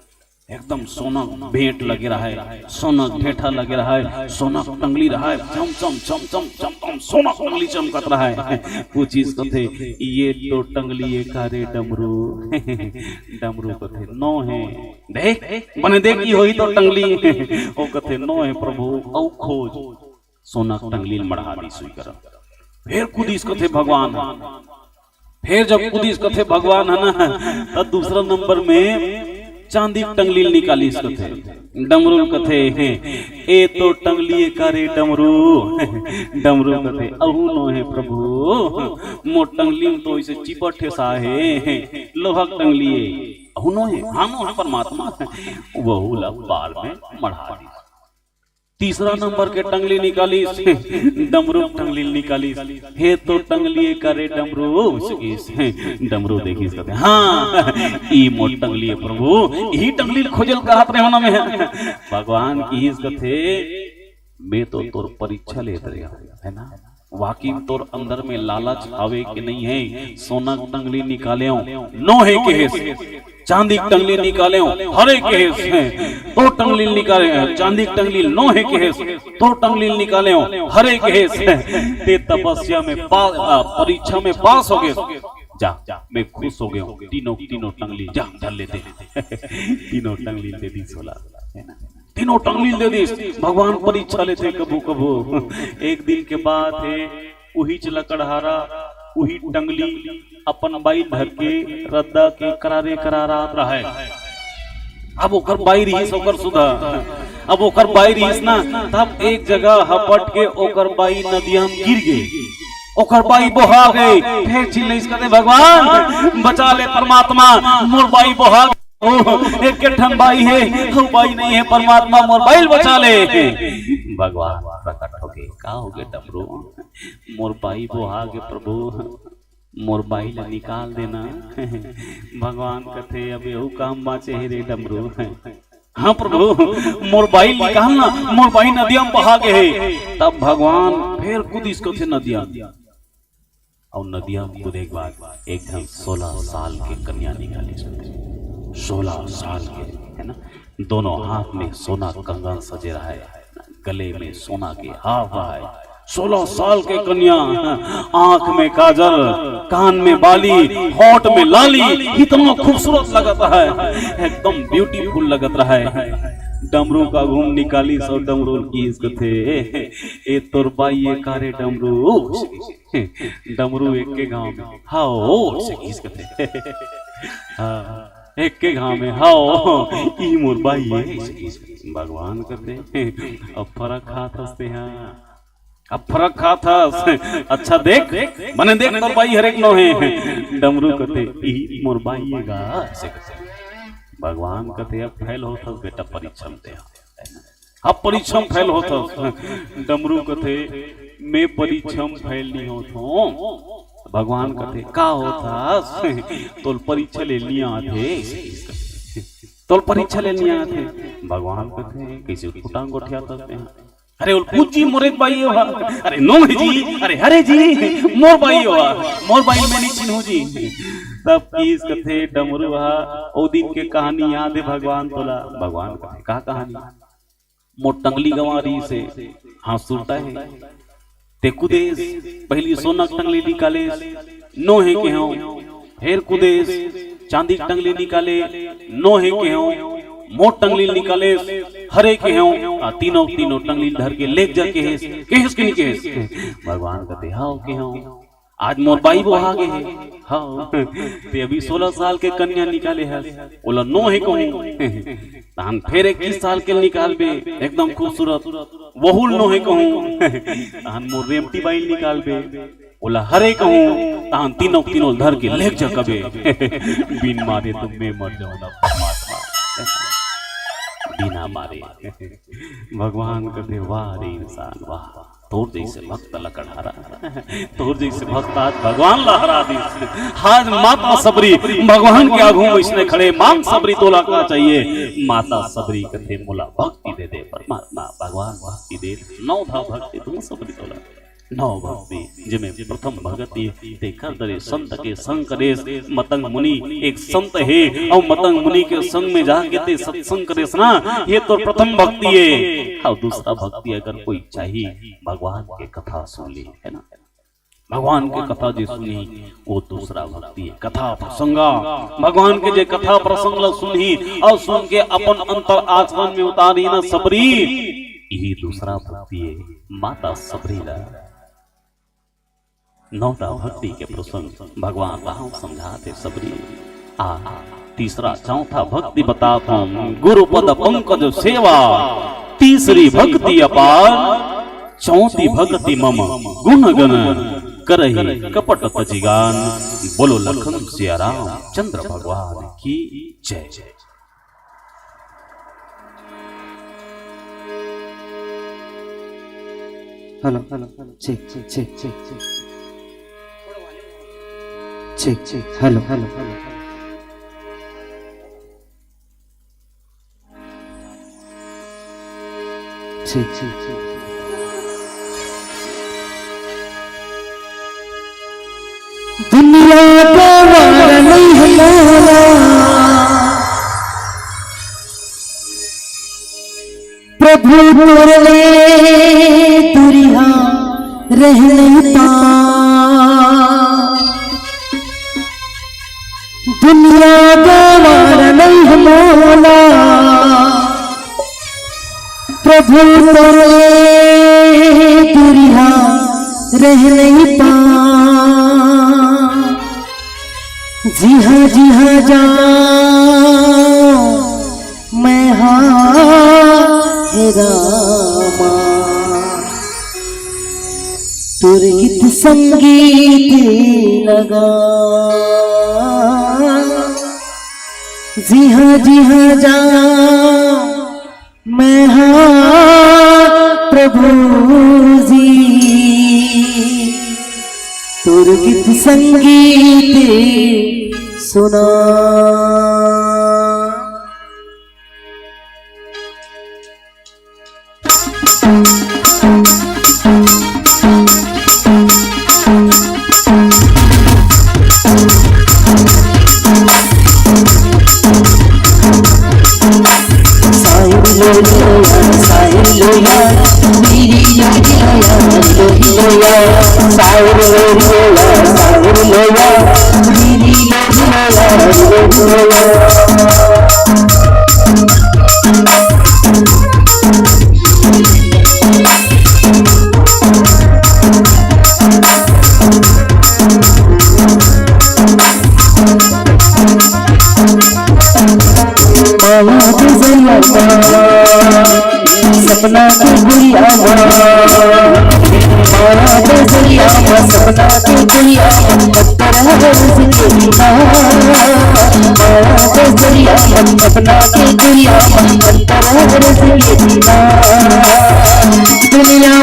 एकदम सोना भेंट लगे रहा है, सोना ढेठा लगे रहा है, सोना टंगली रहा है, चम चम चम चम चम चम सोना टंगली चमकत रहा है। कुछ चीज कथे ये तो टंगली एक कारे डमरू, डमरू कथे नो है, देख बने देख होई तो टंगली ओ कथे नो है प्रभु, औ खोज सोना टंगली मढ़ा दी सुई कर। फिर कुदीस कथे भगवान, फिर जब कुदीस कथे भगवान है ना, तब दूसरा नंबर में चांदी टंगली निकाली इस कथे, डमरू कथे ए तो टंगली कारे डमरू, डमरू कथे अहू नो है प्रभु, मो टंगली तो इसे चिपट सा है, लोहा टंगली अहू नो है, हाँ नो है परमात्मा, वहू ला बाल में मढ़ा दी। तीसरा नंबर के टंगली निकाली, डमरू टंगली निकाली, हे तो टंगली करे डमरू, डमरू देखी कहते हाँ ई मोट टंगली है प्रभु, यही टंगली खोजल कहत रहे होना में भगवान की कथे मैं तो तोर परीक्षा लेत रहे है ना। वाकिम तोर अंदर में लालच आवे के नहीं है। सोना टंगली निकाले नो है के है, चांदी टंगली निकाले हरे के है, तो टंगली निकाले चांदी टंगली नो है के है, तो टंगली निकाले हरे के है। ते तपस्या में पास, परीक्षा में पास हो गए। जा मैं खुश हो गया हूँ। तीनों टंगली जा डाल लेते तीनों टंगली दे दी 16 है ना, तीनों टंगली दे दी। भगवान परीक्षा लेते कबू कबू। एक दिन के बाद है वही चला कड़हारा, वही टंगली अपन बाई धर के रद्दा के करारे करारा रहा है। अब ओकर बाई रहीस ओकर सुधा, अब ओकर बाई रहीस ना, तब एक जगह हपट के ओकर बाई नदिया में गिर गई, ओकर बाई बोहा गई। फिर चिल्लाइस कहते भगवान बचा ले परमात्मा, मोर बाई बोहा एक के ठन बाई है, वो बाई नहीं है परमात्मा, मोर बाई बचा ले। भगवान प्रकट हो गए, का हो गए डमरू, मोर बाई बोहा गए प्रभु, मोर बाई ला निकाल देना। भगवान कहते अब यू काम बाचे है रे डमरू। हाँ प्रभु मोर बाई निकालना, मोर बाई नदिया में बहा गए। तब भगवान फिर कुदिस को थे नदिया, और नदिया में कूदे के बाद एक धन 16 साल के कन्या निकाली, 16 साल के है ना, दोनों हाथ में सोना कंगन सजे रहा है, गले में सोना के हार रहा है। 16 साल के कन्या, आंख में काजल, कान में बाली, होठ में लाली, इतना खूबसूरत लगता है, एकदम ब्यूटीफुल लगत रहा है। डमरू का घूम निकाली सौ डमरू की इसको थे ए तोर बाई ये कारे डमरू, डमरू एक के गांव में हाओ इसको थे, एक के गांव में हाओ ई मोर बाई है। भगवान कहते अब फर्क खात हंसते हैं, अब फर्क खात हंस, अच्छा देख मने देख तोर बाई हरेक नो है। डमरू कहते ई मोर बाई है गा। भगवान कहते अब फेल होता बेटा परिश्रम दे, अब परिश्रम फेल होता। डमरू कहते मैं परिश्रम फेल नहीं होता। भगवान कहते का होता, तोल परीक्षा ले लिया थे, तोल परीक्षा ले लिया थे। भगवान कहते कैसे फुटांग उठिया करते हैं, अरे पूजी मोरे बाई हो, अरे नो जी, अरे हरे जी मोर बाई हो, मोर बाई में नहीं चिन्हो जी। तब किस कथे डमरू ओ दिन के कहानी याद है भगवान तोला। भगवान का कहानी, मोर टंगली गंवारी से हाँ सुनता है ते कुदेश, पहली सोना टंगली निकाले नो है के हो, फिर कुदेश चांदी टंगली निकाले नो है के हो, मोट टंगली निकाले हरे के हो, तीनों टंगली धर के लेक जाके केस के निके। भगवान कहते हाउ के हो, आज मोर बाई वो आ गए हैं, हाँ ते अभी 16 साल के कन्या निकाले है, बोला नो है कहूँ, तान फिर 21 साल के निकाल बे एकदम खूबसूरत, वहुल नो है कहूँ, तान मोर रेमटी बाई निकाल बे, बोला हरे कहूँ, तान तीनों धर के लेक जा कबे। बिन मारे तुम में मर जाओ ना परमात्मा, बिना मारे। भगवान कहते वाह रे इंसान वाह, तोर जैसे भक्त लकड़हारा, तोर जैसे भक्त आज भगवान लहरा दी। आज माता सबरी भगवान के आगू वैसने खड़े, मां सबरी तोला का चाहिए। माता सबरी कथे मोला भक्ति दे दे परमात्मा, भगवान भक्ति दे, नौ था भक्ति तुम सबरी तोला, नौ भक्ति जिमे प्रथम भगति ते कर दरे संत के संग करे। मतंग मुनि एक संत है, और मतंग मुनि के संग में जाके ते सत्संग करे ना, ये तो प्रथम भक्ति है। और दूसरा भक्ति अगर कोई चाहिए भगवान के कथा सुन ली है ना, भगवान के कथा जो सुनी वो दूसरा भक्ति है। कथा प्रसंगा भगवान के जे कथा प्रसंग सुनी और सुन के अपन अंतर आचरण में उतारी ना सबरी, यही दूसरा भक्ति है। माता सबरी ला नौता भक्ति के प्रसंग भगवान राम समझाते सबरी। तीसरा चौथा भक्ति बताता हूं, गुरुपद पंकज सेवा, तीसरी भक्ति अपार, चौथी भक्ति मम गुण गण करहि कपट तजिगान। बोलो लखन सिया राम चंद्र भगवान की जय जय।
Hello check check check check check check hello hello check check दुनिया का वारा नहीं हमारा, प्रभु तोरे तुरिया रह नहीं पा। दुनिया का वारा नहीं हमारा, प्रभु तोरे तुरिया रह नहीं पा। जी हाँ जाओ मैं रामा, तुर गीत संगीत लगा। जी हाँ जाओ मैं प्रभु जी, तुर गीत संगीत सुना। सपना की गुड़िया सपना की गुड़िया सपना की गुड़िया दुनिया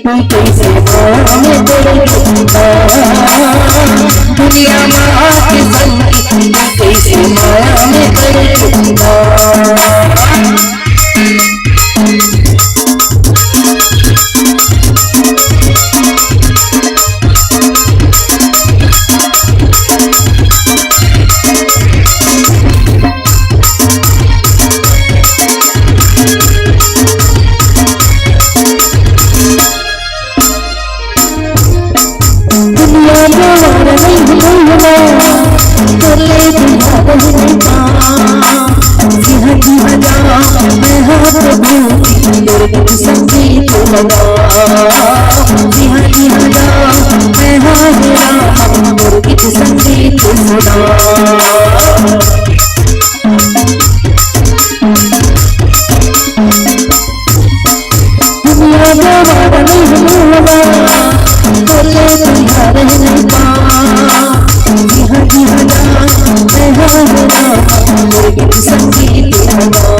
तू कैसे में दुनिया के संग कैसे माया में संगीत लगा। गीत संगीत सुना। दुनिया में वादा नहीं होगा, बोले तुम्हारे नहीं पा। गीत संगीत लगा।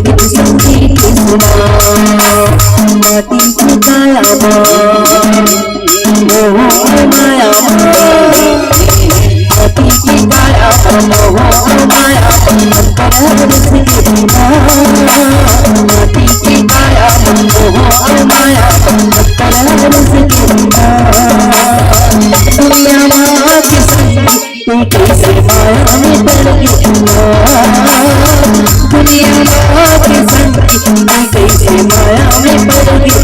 गीत संगीत सुना। माटी की काया मोह माया, माटी की काया मोह माया, माटी की काया मोह माया, दुनिया के संग तू कैसे माया में पड़ गया। दुनिया के संग तू कैसे माया में पड़ गया।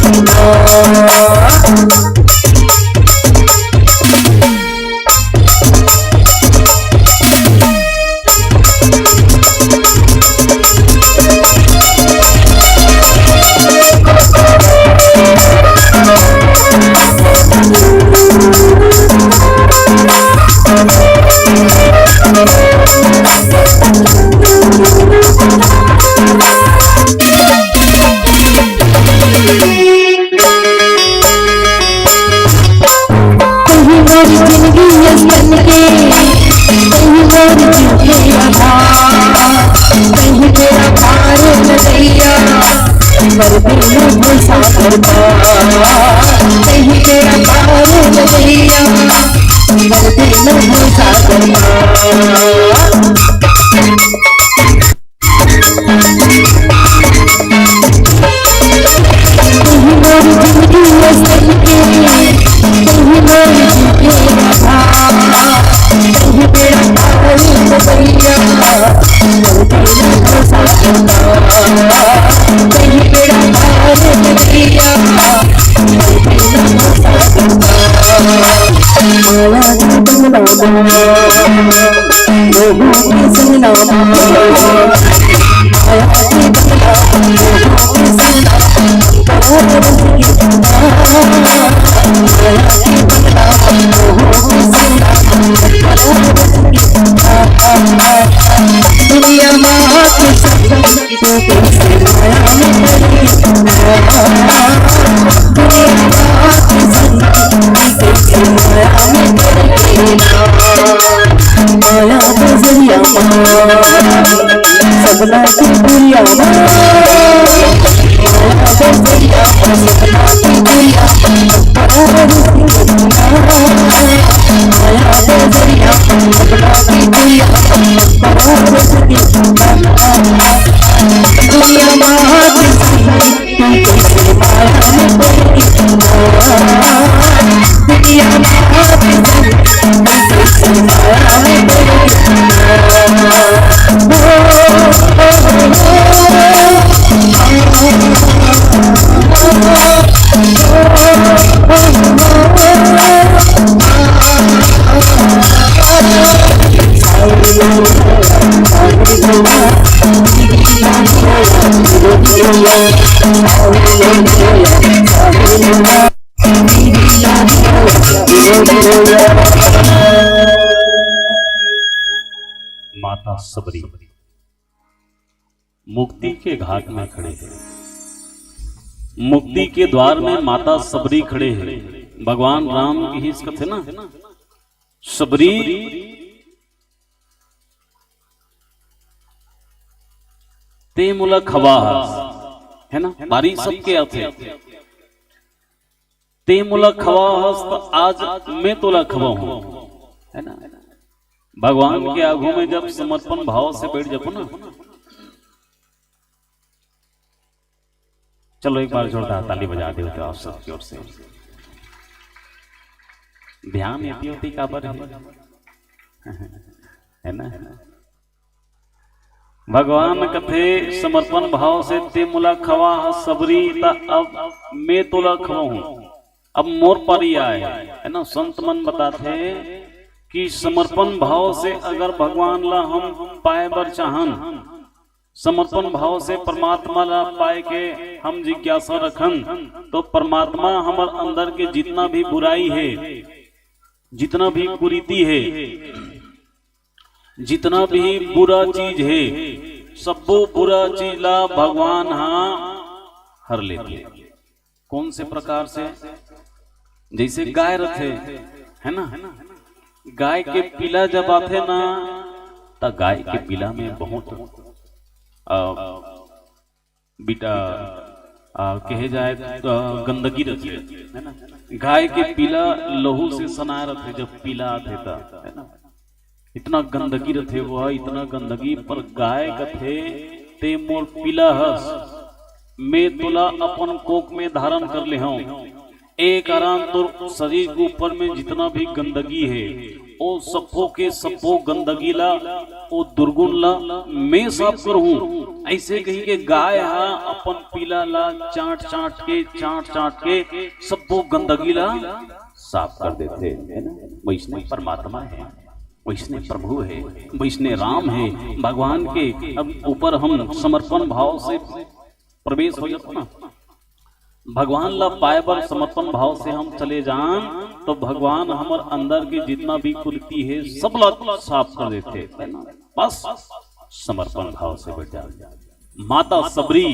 कहीं बेड़ा पार नगरिया माया की बंगला लोगों के संगना माया की बंगला लोगों के संगना करार बंगी माया की बंगला लोगों के संगना करार बंगी दुनिया माँ के संग तो कैसे माया में पड़ी दुनिया माँ के संग कैसे माया में पड़ी माया बजरिया सपना की दुनिया माया बजरिया सपना की दुनिया माया बजरिया सपना की दुनिया दुनिया माँ की कैसे माया में पड़ी दुनिया माँ की कैसे माया में
माता सबरी मुक्ति के घाट में खड़े हैं, मुक्ति के द्वार में माता सबरी खड़े हैं। भगवान राम की ही कथे ना, सबरी ते मुला खवा है ना, बारी सबके अर्थ है। ते मुला खवा तो आज मैं तोला खवा हूं, है ना। भगवान के आगू में जब समर्पण भाव से बैठ जाओ ना, चलो एक बार जोरदार ताली बजा दे तो आप सबकी ओर से। ध्यान ये होती काबर है ना। भगवान कथे समर्पण भाव से ते मुला खवा सबरी ता अब मैं तोला खवा हूं, अब मोर पारी आए, है ना। संत मन बताते कि समर्पण भाव से अगर भगवान ला हम पाए बर चाहन, समर्पण भाव से परमात्मा ला पाए के हम जिज्ञासा रखन, तो परमात्मा हमार अंदर के जितना भी बुराई है, जितना भी कुरीति है, जितना भी बुरा चीज है, सबो बुरा चीज ला भगवान हाँ हर लेते। कौन से प्रकार से? जैसे गाय रथे है ना, गाय के पीला जब आते ना, तो गाय के पीला में बहुत बीटा कहे जाए गंदगी रहती है ना। गाय के पीला लहू से सना रहते, जब पीला आते था, है ना। इतना गंदगी रहते वो, इतना गंदगी पर गाय कथे ते मोर पीला हस, मैं तुला अपन कोक में धारण कर ले हूं। एक आराम तो शरीर के ऊपर में जितना भी गंदगी है, वो सबो के सबो गंदगी ला, वो दुर्गुण ला मैं साफ करूं। ऐसे कही के गाय हा अपन पीला ला चाट चाट के सबो गंदगी ला साफ कर देते, है ना। वैष्णव परमात्मा है, वैष्णव प्रभु है, वैष्णव राम है। भगवान के अब ऊपर हम समर्पण भाव से प्रवेश हो जाता ना, भगवान ला पाए बर समर्पण भाव से हम चले जान, तो भगवान हमारे अंदर के जितना भी कुरीति है सब ला साफ कर देते, है ना। बस समर्पण भाव से बैठ जा। माता सबरी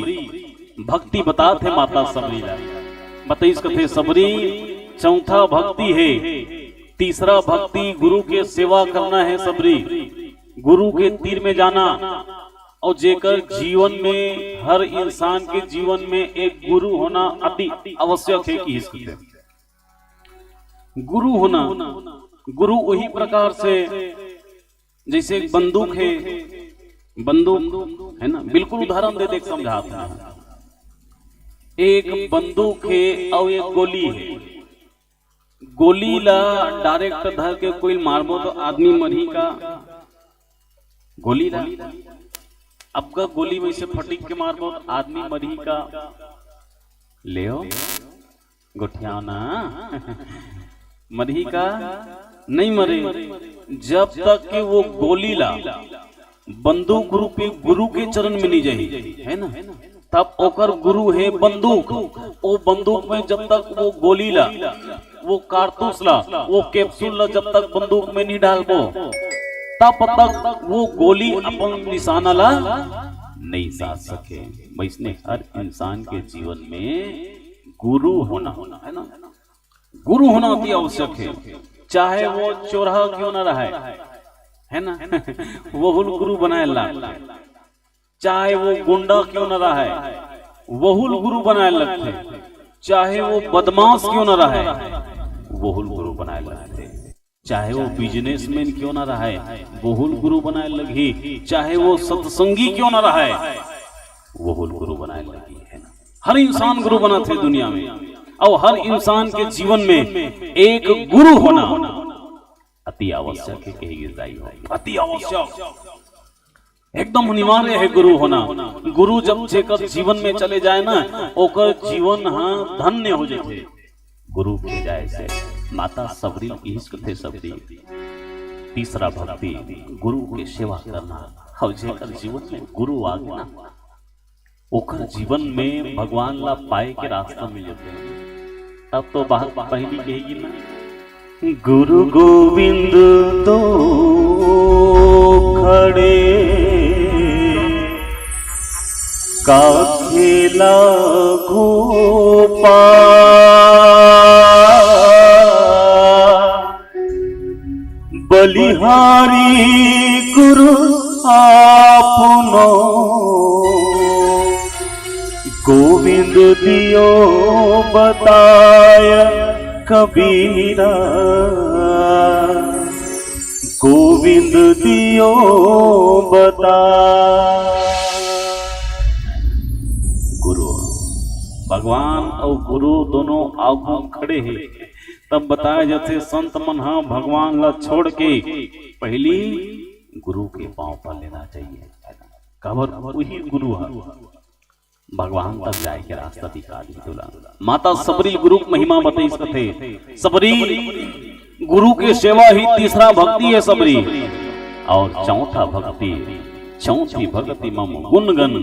भक्ति बताते, माता सबरी ला बताइस कथे सबरी चौथा भक्ति है। तीसरा भक्ति गुरु के सेवा करना है। सबरी गुरु के तीर में जाना, और जेकर जीवन में हर इंसान के जीवन में एक गुरु होना अति आवश्यक है कि गुरु होना। गुरु वही प्रकार से जैसे एक बंदूक है, बंदूक है ना, बिल्कुल उदाहरण दे देख समझाता है। एक बंदूक है और एक गोली है। गोली ला डायरेक्ट धर के कोई मारबो तो आदमी मरी का, गोली ला अब का गोली में से फटिक के मारबो आदमी मरी का ले गोठियाना मरी का नहीं मरे जब तक कि वो गोली ला बंदूक रूपी गुरु के चरण में नहीं जाही, है ना, तब ओकर गुरु है बंदूक। वो बंदूक में जब तक वो गोली ला, वो कारतूस ला, वो कैप्सूल ला जब तक बंदूक में नहीं डालबो तब तक वो गोली अपन निशाना ला नहीं साध सके। वैसने हर इंसान के जीवन में गुरु होना है ना, गुरु होना अति आवश्यक है। चाहे वो चोरहा क्यों ना रहा है ना, वहुल गुरु बनाए ला। चाहे वो गुंडा क्यों ना रहा है, वहुल गुरु बनाए लगते। चाहे वो बदमाश क्यों ना रहा है, वहुल गुरु बनाए लगते। चाहे वो बिजनेसमैन क्यों ना रहा है, वहुल गुरु बनाए लगी। चाहे वो सत्संगी क्यों ना रहा है, वहुल गुरु बनाए लगी, है ना। हर इंसान गुरु बना थे दुनिया में, और हर इंसान के जीवन में एक गुरु होना अति आवश्यक है। कहेगी अति आवश्यक, एकदम अनिवार्य है गुरु होना। गुरु जब जेकर जीवन में चले जाए ना, ओकर जीवन हाँ धन्य हो जाते। गुरु के जाए से माता सबरी इश्क थे सबरी। तीसरा भक्ति गुरु के सेवा करना। और जेकर जीवन में गुरु आ गया ना, ओकर जीवन में भगवान ला पाए के रास्ता मिल जाते हैं। तब तो बात पहली कहेगी ना, गुरु गोविंद तो खड़े का खेला गोपा, बलिहारी गुरु आपनो गोविंद दियो बताय कबीरा, गोविंद दियो बता। गुरु भगवान और गुरु दोनों आगू खड़े हैं। तब बताया जाते संत मन हाँ भगवान ला छोड़ के पहली गुरु के पांव पर लेना चाहिए। कबर वही गुरु है, भगवान तक जाए के रास्ता दिखा दी। माता सबरी गुरु महिमा बताई कथे। सबरी गुरु के सेवा ही तीसरा भक्ति है सबरी। और चौथा भक्ति, चौथी भक्ति मम गुणगन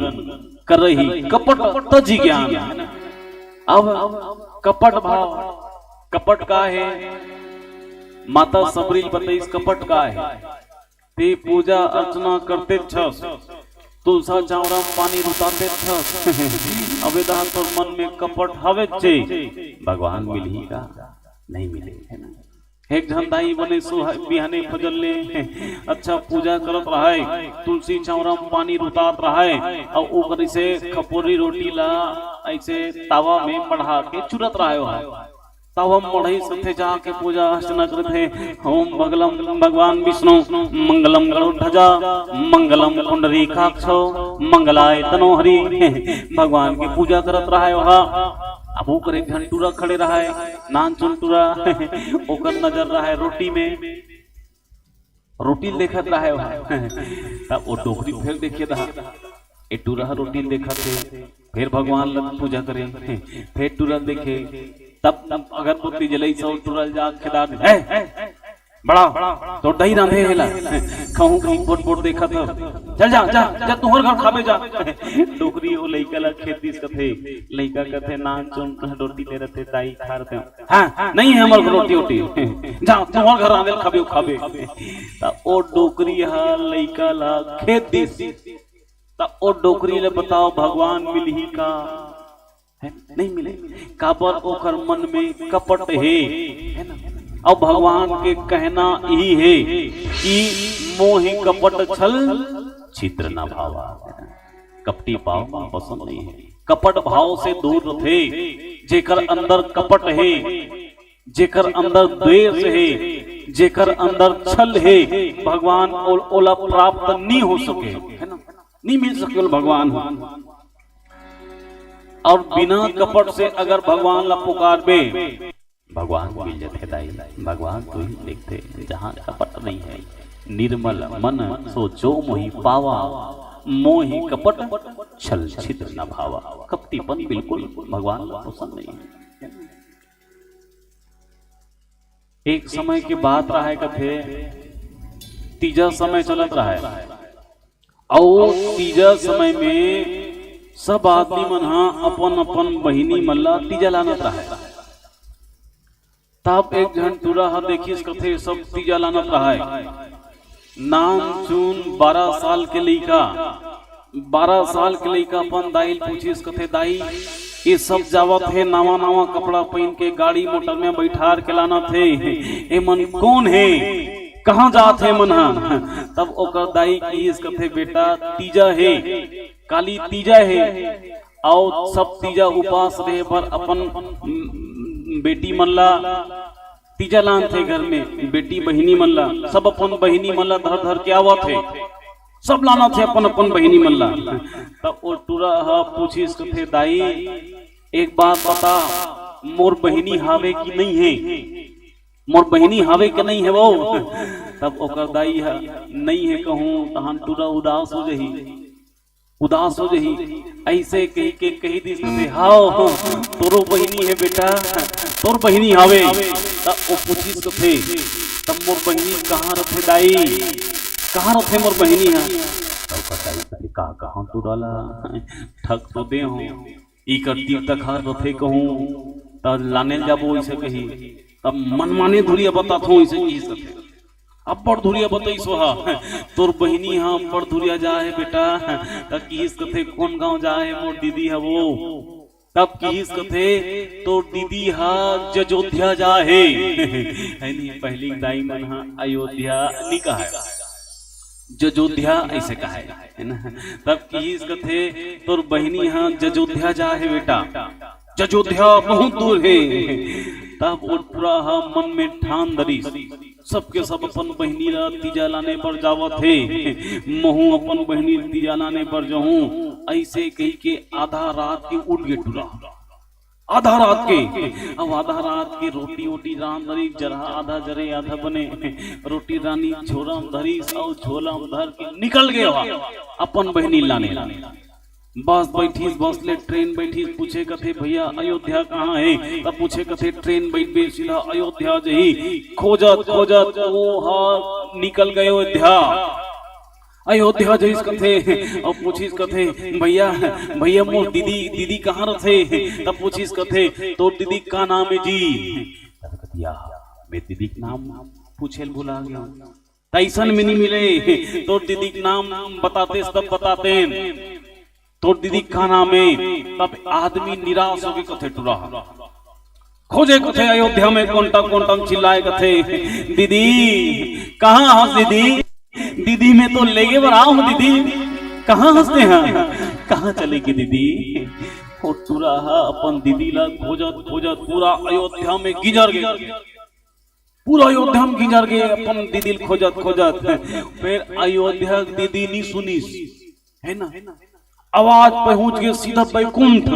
कर रही कपट तज ज्ञान। अब कपट भाव, कपट का है माता सबरी बताई कपट का है। ते पूजा अर्चना करते तुलसा चावरा पानी रुताते अबे तो मन में कपट हवे चे भगवान मिली का नहीं मिले, है ना। एक झंडाई बने बिहाने फजल ले अच्छा पूजा करत रहा है, तुलसी चावरा पानी रुतात रहा है, और ऊपर से खपोरी रोटी ला ऐसे तावा में बढ़ा के चुरत रहा है। तब हम मढ़ई सथे जाके पूजा अर्चना करते ओम मंगलम भगवान विष्णु मंगलम गरुड़ध्वजा मंगलम पुंडरीकाक्ष मंगलाय तनोहरि। भगवान की पूजा करत रहा है वहाँ। अब ओकर एक घंटूरा खड़े रहा है, नान चुनटूरा ओकर नजर रहा है रोटी में, रोटी देखत रहा है वहाँ। तब वो डोकरी फिर देखे रहा, ए टूरा रोटी देखा थे, फिर भगवान लग पूजा करे, फिर टूरा देखे, तब अगरबत्ती जलाई सौ टूरल जा खिदा दे बड़ा तो दही रांधे हेला कहूं कहीं बोट बोट देखा था। चल जा जा जा तू हर घर खाबे जा। डोकरी वो लइका ला खेती कथे, लइका कथे नान चुन रोटी ले रहते ताई खा रहे। हां नहीं है हमर रोटी रोटी जा तू हर घर रांधे खाबे खाबे। त ओ डोकरी हा लइका ला खेती त ओ डोकरी ले बताओ भगवान मिलही का नहीं मिले। काबर ओकर मन में कपट है ना। अब भगवान के कहना यही है कि मोहि कपट छल छिद्र न भावा। कपटी भाव पसंद नहीं है, कपट भाव से दूर रहे। जेकर अंदर कपट है, जेकर अंदर द्वेष है, जेकर अंदर छल है, भगवान ओला प्राप्त नहीं हो सके, है ना, नहीं मिल सके भगवान। और बिना कपट से अगर भगवान ला पुकारबे भगवान मिल जाते दाई। भगवान तो ही लिखते जहाँ कपट नहीं है। निर्मल मन सो जो मोहि पावा, मोहि कपट छल छिद्र न भावा। कपटीपन बिल्कुल भगवान को पसंद नहीं है। एक समय की बात रहा है कथे, तीजा समय चलत रहा है और तीजा समय में सब आदमी मन अपन अपन बहिनी मल्ला तीजा लानत रहा है। तब एक जन टूरा देखिस कथे सब तीजा लानत रहा है। नाम चुन 12 साल के लइका, 12 साल के लइका अपन दाई पूछिस कथे दाई ये सब जावत है नवा नवा कपड़ा पहन के गाड़ी मोटर में बैठार के लाना थे, ए मन कौन है कहाँ जात है मन। तब ओकर दाई की कथे बेटा तीजा है, काली तीजा है और सब तीजा उपास रहे पर अपन बेटी मल्ला तीजा लान थे घर में, बेटी बहिनी मल्ला सब अपन बहिनी मल्ला धर धर के आवत है, सब लाना थे अपन अपन बहिनी मल्ला। तब वो टूरा पूछिस कथे दाई एक बात बता मोर बहिनी हावे की नहीं है, मोर बहिनी हावे के नहीं है वो। तब ओकर दाई नहीं है कहूं तहन टूरा उदास हो जही, उदास हो जही। ऐसे कही दी से हाओ तोरो बहिनी है बेटा, तोर बहिनी हावे। तब वो पूछिस कथे तब मोर बहिनी कहाँ रथे दाई, कहाँ रथे मोर बहिनी है। तब बताई कहाँ तू डाला ठग तो दे हो ई करती तक हर रथे कहूं तब लाने जाबो ऐसे कही। तब मन माने धुरिया बता थो ऐसे की सके अब बड़ धुरिया बताई सोहा तोर बहिनी हम बड़ धुरिया जा है बेटा। तब किस कथे कौन गांव जा है मोर दीदी है वो। तब किस कथे तोर दीदी हा जजोध्या जा है पहली दाई मन हा अयोध्या नहीं कहा है, जजोध्या ऐसे कहा है ना। तब किस कथे तोर बहिनी हा जजोध्या जा है बेटा, जजोध्या बहुत दूर है। तब वो पूरा मन में ठान धरी सबके सब अपन बहिनी ला तीजा लाने पर जावत है, महू अपन बहिनी तीजा लाने पर जाऊं। ऐसे कही के आधा रात के उठ गए टूरा, आधा रात के। अब आधा रात के रोटी वोटी राम धरी जरा आधा जरे आधा बने, रोटी रानी झोला धरी और झोला धर के निकल गए अपन बहिनी लाने। बस बैठीस बस ले ट्रेन बैठीस पूछे कथे भैया अयोध्या कहाँ है। तब पूछे कथे ट्रेन बैठ बे सीधा अयोध्या जही। खोजत खोजत वो हा निकल गए अयोध्या, अयोध्या जईस कथे। और पूछिस कथे भैया भैया मोर दीदी दीदी कहाँ रथे। तब पूछिस कथे तो दीदी का नाम है जी। मेरे दीदी का नाम पूछे भुला गया तैसन में नहीं मिले। तो दीदी का नाम बताते तब बताते तो दीदी का नाम है। तब आदमी निराश हो गए कथे टूरा खोजे कथे अयोध्या में कोंटा कोंटा चिल्लाए कथे दीदी कहाँ हंस दीदी, दीदी में तो लेगे बरा हूँ दीदी कहाँ हंसते हैं, कहाँ चलेगी दीदी। और टूरा अपन दीदी ला खोजत खोजत पूरा अयोध्या में गिजर गए, पूरा अयोध्या में गिजर गए अपन दीदी खोजत खोजत। फिर अयोध्या दीदी नहीं सुनी है ना, आवाज पहुंच गए सीधा बैकुंठ।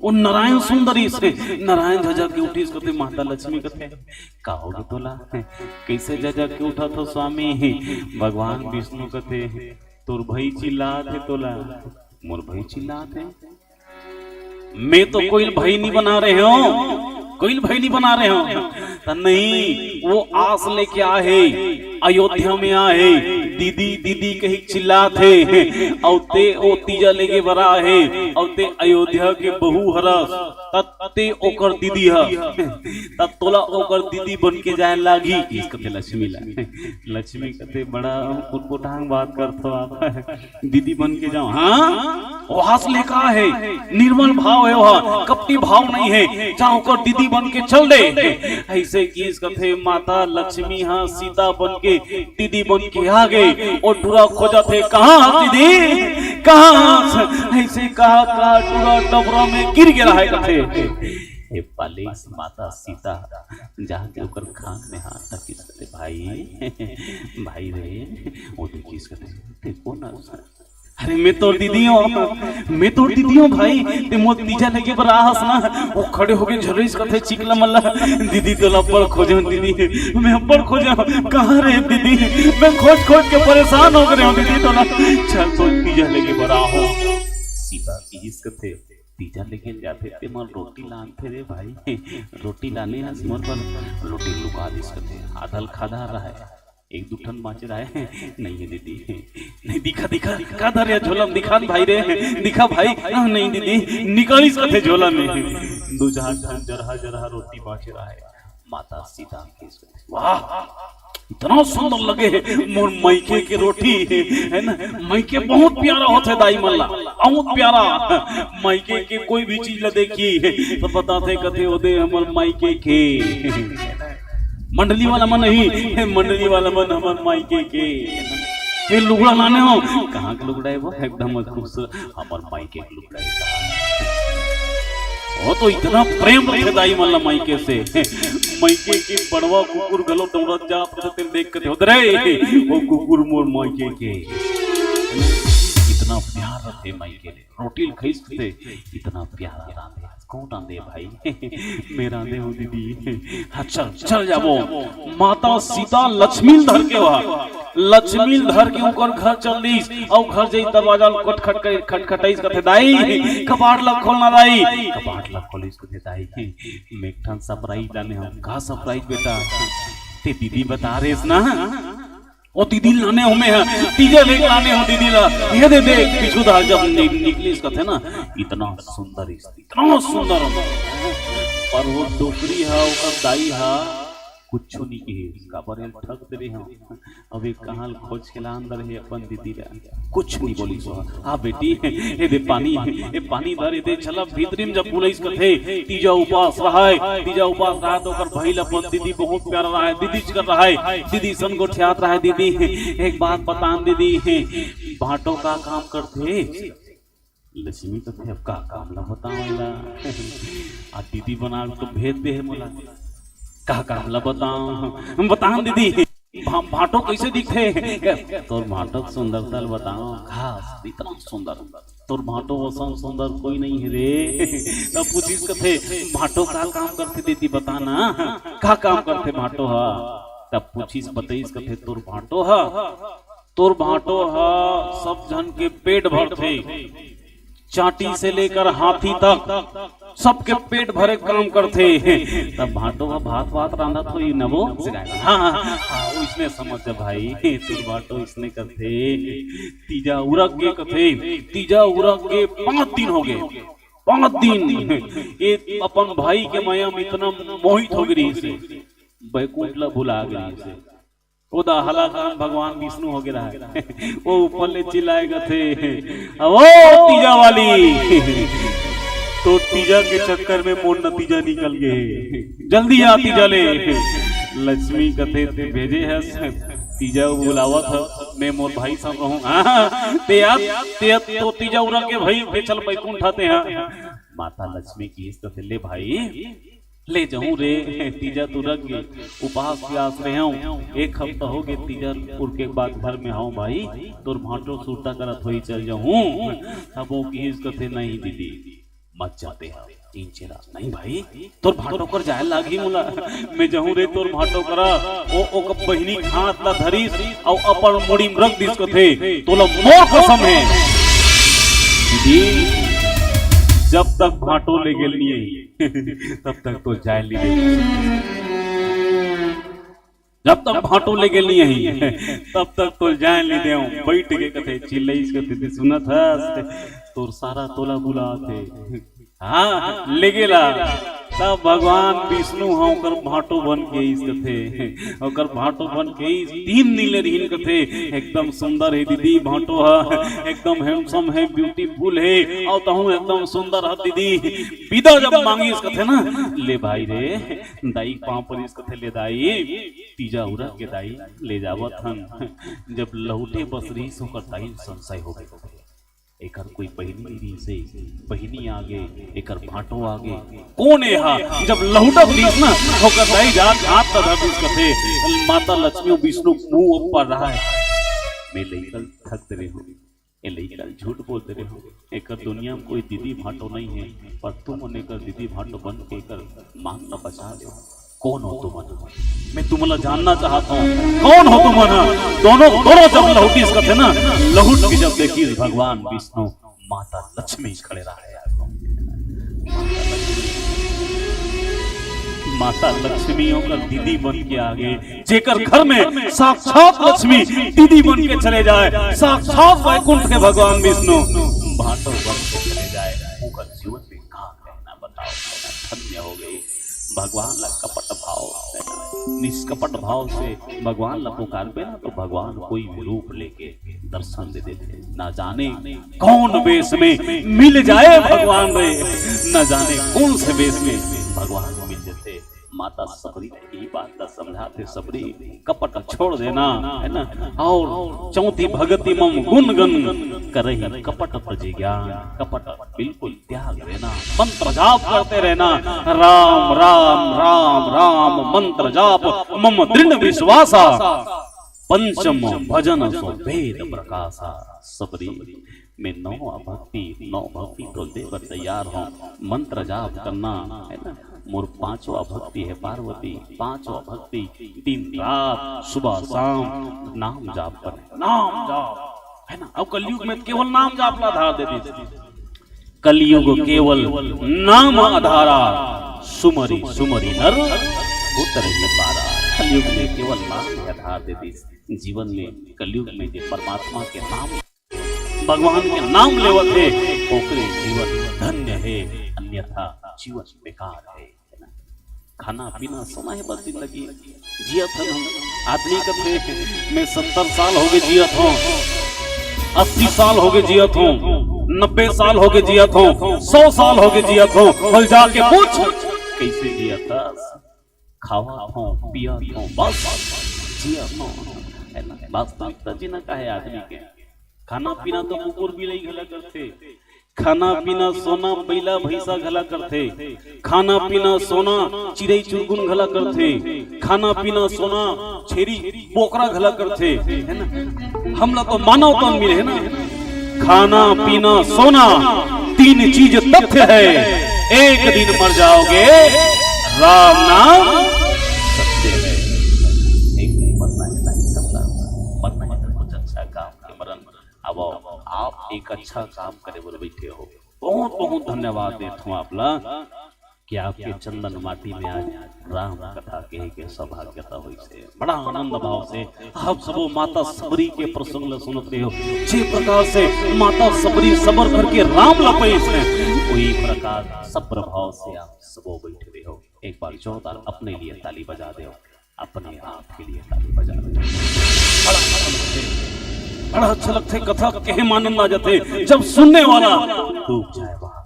वो नारायण सुंदरी से नारायण झजा के उठी कहते माता लक्ष्मी कहते का होगे तोला कैसे झजा के उठा तो स्वामी। भगवान विष्णु कहते तोर भाई चिल्लात है तोला, मोर भाई चिल्लात है। मैं तो कोई भाई नहीं बना रहे हो, कोई भाई नहीं बना रहे हो। नहीं वो आस लेके आए अयोध्या में आए, दीदी दीदी कहीं चिल्ला थे और ते ओ तीजा लेके बरा है और ते अयोध्या के बहु हरस तत्ते ओकर दीदी है तब तोला ओकर दीदी बन के जाए लागी। इस कहते लक्ष्मी ला, लक्ष्मी कहते बड़ा कुटकुटांग बात करते आप दीदी बन के जाओ। हाँ वो हास लेका है, निर्मल भाव है, वहाँ कपटी भाव नहीं है, जाओ कर दीदी बन के चल दे। ऐसे की कहते माता लक्ष्मी हाँ सीता बन के दीदी बन के आ गए और टूरा खोजा थे कहाँ दीदी कहाँ। ऐसे कहा टूरा डबरा में गिर गया है कथे हे पालिस माता सीता जाके ओकर खान में हाथ तक कहते भाई भाई रे वो देखिस कहते देखो ना अरे मैं तोड़ दीदी हूँ भाई ते मोर तीजा लेके बरा हस ना वो खड़े होके झरीस कथे चिकला मल्ला दीदी तो लपड़ खोजो दीदी मैं अब्बड़ खोजो कहाँ रे दीदी मैं खोज के परेशान हो गए हूँ दीदी तो ना चल तो तीजा लेके बरा हो सीता इस कथे तीजा लेके जाते थे मर रोटी लानते रे भाई रोटी लाने ना सिमर पर रोटी लुका दिस कथे आधल खाधा रहा है एक दो ठन बाँच रहा है नहीं है दीदी नहीं दिखा का धर झोला दिखा भाई रे दिखा भाई नहीं दीदी निकाली कथे झोला में दो जरहा रोटी बाँच रहा है माता सीता वाह इतना सुंदर लगे मोर मायके की रोटी है ना मायके बहुत प्यारा होता है दाई मल्ला बहुत प्यारा मायके के कोई भी चीज ला देखी तो बताते कथे ओदे हमर मायके के मंडली वाला मन नहीं मंडली वाला मन हमार मायके के लुगड़ा लाने हो कहाँ के लुगड़ा है वो एकदम खूबसूरत हमार मायके के लुगड़ा है वो तो इतना प्रेम रखे दाई मल्ला मायके से मायके के बड़वा कुकुर गलो दौड़त जा तेल देख के होत रे वो कुकुर मोर मायके के इतना प्यार रखे मायके ने रोटी खइस थे इतना प्यार रांधे कौन रांधे भाई मेरा दे हो दीदी अच्छा चल जाबो माता सीता लक्ष्मी धर के वहा लक्ष्मी धर के ऊपर घर चल दीस और घर जई दरवाजा खटखटाइस कथे दाई कपाट ला खोलना दाई कपाट ला खोलिस कथे दाई मेठन सरप्राइज लाने हम का सरप्राइज बेटा ते दीदी बता रेस ना ओ दीदी लाने हमें है तीजे लेके आने हो दीदी ला ये दे पीछू दाल जब निकली इसका थे ना इतना सुंदर पर वो डोकरी है उसका दाई है कुछ नहीं के इसका बरेल ठग दे रहे हम अबे कहां खोज के ला अंदर है अपन दीदी रा कुछ नहीं बोली सो हां बेटी ए दे पानी धर दे चला भीतरी में जब पुलिस कथे तीजा उपास रहा तो कर भइल अपन दीदी बहुत प्यारा रहा है दीदी कर रहा है दीदी सन को ठियात रहा है दीदी एक बात बतान दीदी बाटो का काम करते लक्ष्मी तो थे अब का काम ला बताओ आ दीदी बना तो भेज दे है मोला का काम ला बताओ दीदी भाटो कैसे दिखते तोर भाटो सुंदरता बताओ खास इतना सुंदर तोर भाटो वसन सुंदर कोई नहीं है रे तब पूछिस कथे भाटो का काम करते दीदी बताना का काम करते भाटो हा तब पूछिस बताइस कथे तोर भाटो हा सब जन के पेट भरते चाटी से लेकर हाथी तक सबके पेट भरे काम करते तब भाटो का भात रांधा तो ये नवो हाँ इसने समझ भाई तू भाटो इसने करते तीजा उरक के कथे तीजा उरक के 5 दिन हो गए 5 दिन ये अपन भाई के माया में इतना मोहित हो गई से बैकुंठ ला भुला गई से ओदा हलाकान भगवान विष्णु हो गया है वो ऊपर ले चिल्लाएगा थे ओ तीजा वाली तो तीजा के चक्कर में मोर नतीजा निकल गए जल्दी आ तीजा ले लक्ष्मी कथे ते भेजे है तीजा बुलावा था मैं मोर भाई साहब कहूँ ते तो तीजा उड़ा के भाई पे चल बैकुंठ आते हैं माता लक्ष्मी की इस कथे ले भाई ले जाऊं रे तीजा तू रख गए उपास प्यास रहे हूँ 1 हफ्ता हो गए तीजा उड़ के बाद घर में आऊं भाई तोर भाटो सूटा करत होई चल जाऊं अब वो की इस कथे नहीं दीदी मत जाते हैं 3 रात नहीं भाई तोर भाटो कर जाए लागी मुला मैं जाऊं रे तोर भाटो करा ओ कब बहिनी हाथ ला धरीस और अपन मुड़ी में रख दिस कथे तोला मोर कसम है दीदी जब तक भाटो ले गेल नहीं तब तक तो जाए ली जब तक भाटो ले गेल नहीं तब तक तो जाए ली दे बैठ के कथे चिल्लाई कथे सुना था तोर सारा तोला बुला थे हाँ ले गेला तब भगवान विष्णु हाँ कर भाटो बन के इस कथे और भाटो बन के 3 नीले रहीन कथे एकदम सुंदर है दीदी भाटो है एकदम हैंडसम है ब्यूटीफुल है और तहु एकदम सुंदर है दीदी विदा जब मांगी इस कथे ना ले भाई रे दाई पांव पर इस कथे ले दाई तीजा उरा के दाई ले जावत हन जब लहुटे बसरी सो कर दाई संशय हो गए एकर कोई बहिनी से बहिनी आगे एकर भाटो आगे कौन है हा जब लहुटा पुलिस ना होकर दाई जात हाथ का धर इस कथे माता लक्ष्मी विष्णु मुंह ऊपर रहा है मैं लेकर थक रहे हूँ ये लेकर झूठ बोलते रहे एक दुनिया में कोई दीदी भाटो नहीं है, पर तुम एकर दीदी भाटो बन के एकर मांग न बचा दो। कौन हो तुम? मैं तुम्हारा जानना चाहता हूँ, कौन हो तुम? दोनों दोनों जब लहुटी थे ना, लहुट की जब देखी भगवान विष्णु माता लक्ष्मी खड़े रहे। माता लक्ष्मी होकर दीदी बन के आगे, जेकर घर में साक्षात लक्ष्मी दीदी बन के चले जाए, साक्षात वैकुंठ के भगवान विष्णु भाटो बन के चले जाए, उनका जीवन में कहाँ कहना बताओ। धन्य हो गई। भगवान ला कपट भाव, निष्कपट भाव से भगवान ला पुकारबे ना तो भगवान कोई भी रूप लेके दर्शन दे देते। ना जाने कौन वेश में मिल जाए भगवान रे, न जाने कौन से वेश में भगवान मिल जाते। माता सबरी की बात का समझाते, सबरी कपट छोड़ देना है ना, और चौथी भगति मम गुण गन करही कपट प्रजे ज्ञान, कपट बिल्कुल त्याग देना, मंत्र जाप करते रहना, राम राम राम राम मंत्र जाप मम दृढ़ विश्वासा, पंचम भजन सो वेद प्रकाशा। सबरी में नौ भक्ति तो देकर तैयार हो, मंत्र जाप करना है ना। मोर पांचवा भक्ति है पार्वती, पांचवा भक्ति दिन रात सुबह शाम नाम जाप कर, नाम जाप है ना। अब कलयुग में केवल नाम जाप ला आधार देती, कलयुग केवल नाम आधारा, सुमरी सुमरी नर उतर ही पारा। कलयुग में केवल नाम आधार देती। जीवन में कलयुग में जो परमात्मा के नाम, भगवान के नाम लेवत है, ओकरे जीवन धन्य है, अन्यथा जीवन बेकार है। खाना पीना सोना है बस जिंदगी जियत हम आदमी कथे। मैं 70 साल हो गए जियत हूँ, 80 साल हो गए जियत हूँ, 90 साल हो गए जियत हूँ, 100 साल हो गए जियत हूँ। बोल जाके पूछ कैसे जियत खावा हूँ पिया हूँ बस जियत हूँ है ना। वास्तविकता जीना का है आदमी के। खाना पीना तो कुकुर भी नहीं घला करते, खाना पीना सोना बैला भैंसा घला करते, खाना पीना सोना चिड़ै चुरगुन घला करते, खाना पीना सोना छेरी पोकरा घला करते है ना। हम लोग तो मानव तन मिले है ना। खाना पीना सोना तीन चीज तथ्य है, एक दिन मर जाओगे, राम नाम सत्य है। एक दिन मरना है, सब मरना है तो कुछ अच्छा काम के मरण। अब आप एक अच्छा काम करे बोले बैठे हो, बहुत बहुत धन्यवाद देता हूँ आपला कि आपके चंदन माटी में आज राम कथा कहे के सौभाग्यता हुई से बड़ा आनंद भाव से आप सबो माता सबरी के प्रसंग ल सुनते हो। जे प्रकार से माता सबरी सबर करके राम लपई से, वही प्रकार सब्र भाव से आप सबो बैठे हो। एक बार जोरदार अपने लिए ताली बजा दो, अपने आप के लिए ताली बजा दो। बड़ा अच्छा लगते कथा कहे मानंद आ जाते जब सुनने वाला डूब जाए। वहां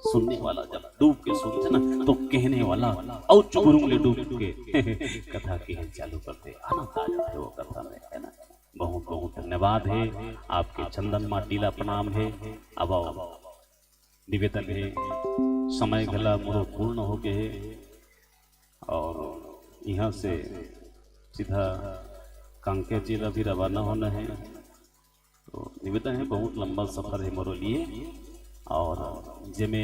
सुनने वाला जब डूब के सुनते ना तो कहने वाला और चुगुरुंगले डूब के कथा कहे चालू करते, आनंद आ जाते वो कथा में है ना। बहुत बहुत धन्यवाद है आपके चंदन माटीला प्रणाम है। अब निवेदन है, समय गला मोरो पूर्ण हो गए और यहाँ से सीधा कांकेर जिला भी रवाना होना है। तो निवेदन है, बहुत लंबा सफर है मोरो लिए और जेमे